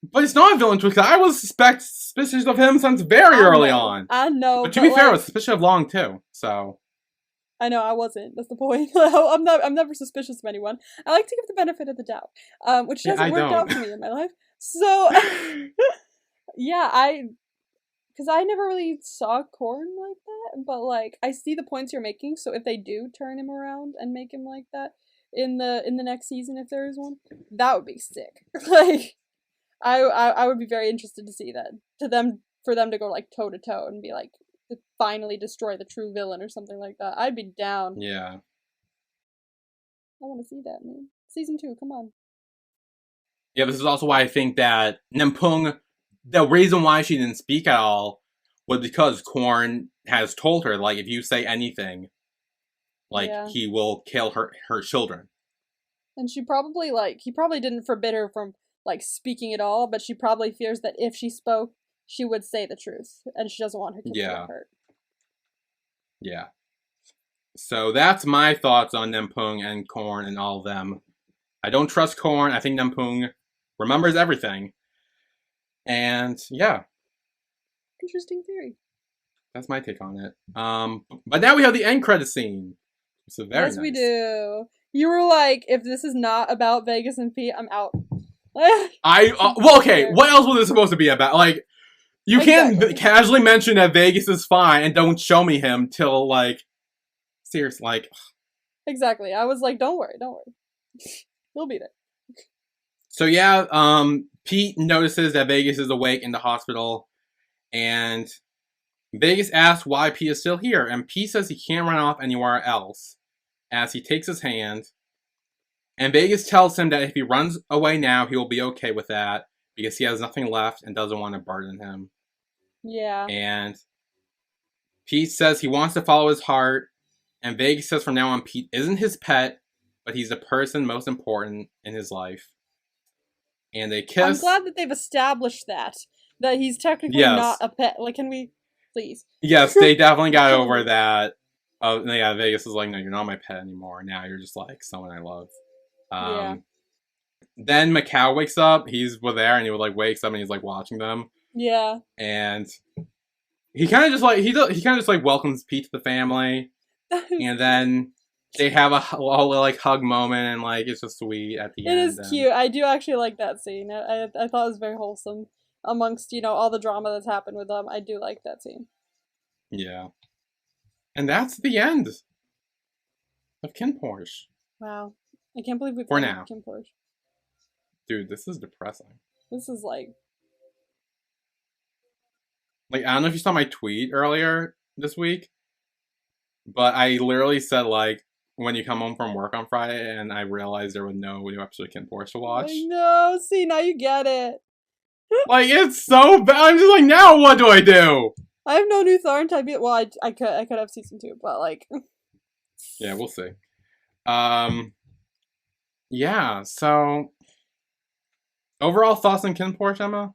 But it's not a villain twist. I was suspicious of him since very early on. I know. But to be fair, I was suspicious of Long too. So I know I wasn't. That's the point. I'm never suspicious of anyone. I like to give the benefit of the doubt, which hasn't worked out for me in my life. So yeah, because I never really saw Korn like that, but like I see the points you're making. So if they do turn him around and make him like that in the next season, if there is one, that would be sick. Like. I would be very interested to see that. For them to go like toe to toe and be like to finally destroy the true villain or something like that. I'd be down. yeah. I want to see that, man. Season 2, come on. Yeah, this is also why I think that Nampung, the reason why she didn't speak at all was because Korn has told her, like, if you say anything, like, he will kill her children. And he probably didn't forbid her from like speaking at all, but she probably fears that if she spoke, she would say the truth, and she doesn't want her kids to get hurt. Yeah. So that's my thoughts on Nampung and Korn and all of them. I don't trust Korn. I think Nampung remembers everything. And yeah. Interesting theory. That's my take on it. But now we have the end credit scene. So very nice. Yes, we do. You were like, if this is not about Vegas and Pete, I'm out. Well, okay, what else was it supposed to be about? Like, you can't casually mention that Vegas is fine and don't show me him till, like, seriously, like. Exactly. I was like, don't worry. He'll be there. So yeah, Pete notices that Vegas is awake in the hospital, and Vegas asks why Pete is still here, and Pete says he can't run off anywhere else, as he takes his hand. And Vegas tells him that if he runs away now, he will be okay with that, because he has nothing left and doesn't want to burden him. Yeah. And Pete says he wants to follow his heart, and Vegas says from now on Pete isn't his pet, but he's the person most important in his life. and they kiss. I'm glad that they've established that he's technically not a pet. Like, can we please? Yes, they definitely got over that. Yeah, Vegas is like, no, you're not my pet anymore. Now you're just like someone I love. Yeah. Then Macau wakes up. He's there, and he like wakes up and he's like watching them. Yeah. And he kind of just like he kind of just like welcomes Pete to the family, and then they have a like hug moment, and like it's just sweet at the end. It is cute. I do actually like that scene. I thought it was very wholesome amongst all the drama that's happened with them. I do like that scene. Yeah. And that's the end of KinnPorsche. Wow. I can't believe we've for now. KinnPorsche. Dude, this is depressing. This is like, I don't know if you saw my tweet earlier this week, but I literally said, like, when you come home from work on Friday, and I realized there was no new episode of KinnPorsche to watch. No, see, now you get it. Like, it's so bad. I'm just like, now what do I do? I have no new Thorn type yet. Well, I could have season 2, but like, yeah, we'll see. Yeah. So, overall thoughts on KinnPorsche, Emma?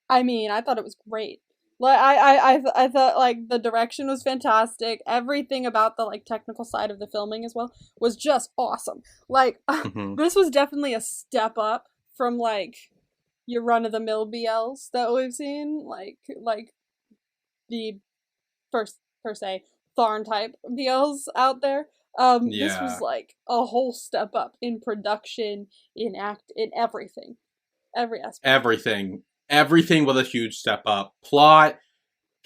I mean, I thought it was great. Like, I thought like the direction was fantastic. Everything about the like technical side of the filming as well was just awesome. Like, this was definitely a step up from like your run of the mill BLs that we've seen. Like the first per se Thorn type BLs out there. This was like a whole step up in production, in everything, every aspect. Everything was a huge step up. Plot,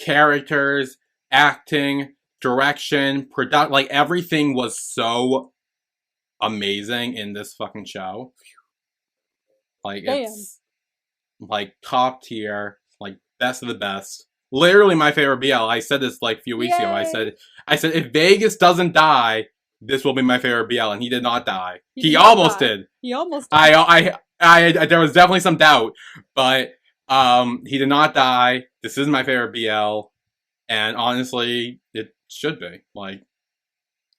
characters, acting, direction, like everything was so amazing in this fucking show. Like it's like top tier, like best of the best. Literally my favorite BL. I said this like a few weeks ago. I said if Vegas doesn't die, this will be my favorite BL, and he did not die. He almost did. He almost did. I there was definitely some doubt, but he did not die. This is my favorite BL, and honestly, it should be. Like,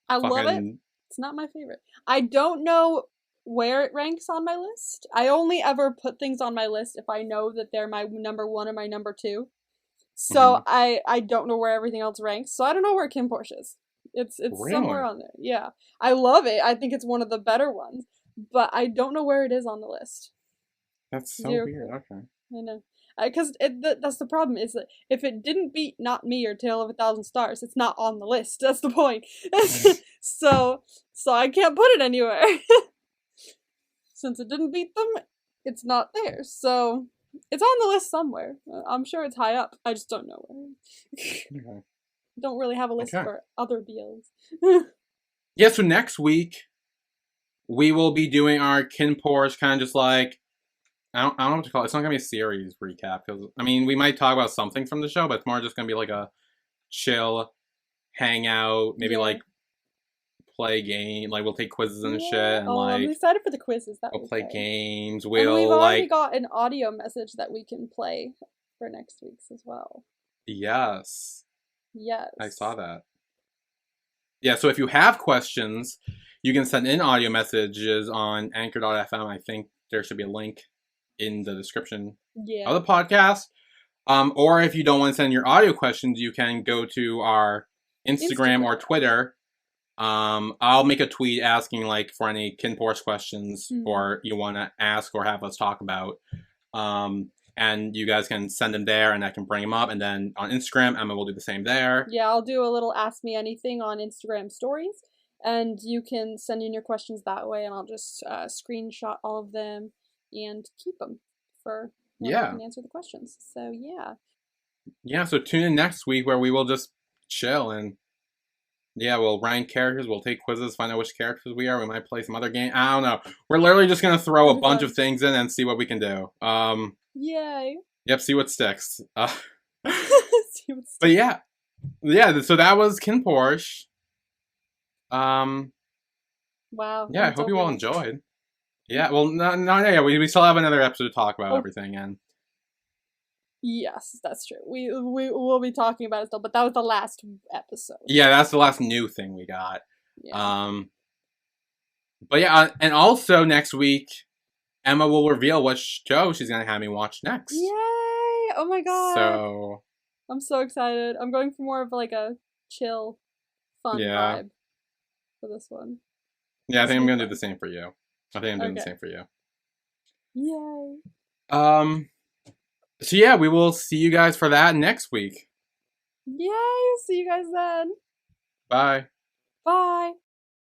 I love it. It's not my favorite. I don't know where it ranks on my list. I only ever put things on my list if I know that they're my number 1 or my number 2. So I don't know where everything else ranks. So I don't know where KinnPorsche is. It's really? Somewhere on there. Yeah. I love it. I think it's one of the better ones. But I don't know where it is on the list. That's so weird. Okay. I know. Because that's the problem, is that if it didn't beat Not Me or Tale of 1,000 Stars, it's not on the list. That's the point. so I can't put it anywhere. Since it didn't beat them, it's not there. So it's on the list somewhere. I'm sure it's high up. I just don't know where. Don't really have a list for other BLs. Yeah, so next week we will be doing our KinnPorsche kind of just like, I don't know what to call it. It's not going to be a series recap, because, I mean, we might talk about something from the show, but it's more just going to be like a chill hangout, maybe like play game, like we'll take quizzes and shit, and like I'm excited for the quizzes. We'll play games. We've already got an audio message that we can play for next week's as well. Yes. I saw that. Yeah, so if you have questions, you can send in audio messages on anchor.fm. I think there should be a link in the description of the podcast. Or if you don't want to send your audio questions, you can go to our Instagram or Twitter. I'll make a tweet asking like for any KinnPorsche questions or you want to ask or have us talk about. And you guys can send them there and I can bring them up. And then on Instagram, Emma will do the same there. Yeah, I'll do a little Ask Me Anything on Instagram stories. And you can send in your questions that way and I'll just screenshot all of them and keep them for when I can answer the questions. So, yeah. Yeah, so tune in next week where we will just chill and we'll rank characters, we'll take quizzes, find out which characters we are, we might play some other game. I don't know. We're literally just going to throw a bunch of things in and see what we can do. Yay. Yep, see what sticks. See what sticks. But yeah, so that was KinnPorsche. Wow. Yeah, I hope you all enjoyed. Yeah, well, we still have another episode to talk about everything, and yes, that's true. We will be talking about it still, but that was the last episode. Yeah, that's the last new thing we got. Yeah. But yeah, and also next week, Emma will reveal what show she's gonna have me watch next. Yay! Oh my god. So I'm so excited. I'm going for more of like a chill, fun vibe for this one. Yeah, I think I'm gonna do the same for you. I think I'm doing the same for you. Yay. So yeah, we will see you guys for that next week. Yay! See you guys then. Bye. Bye.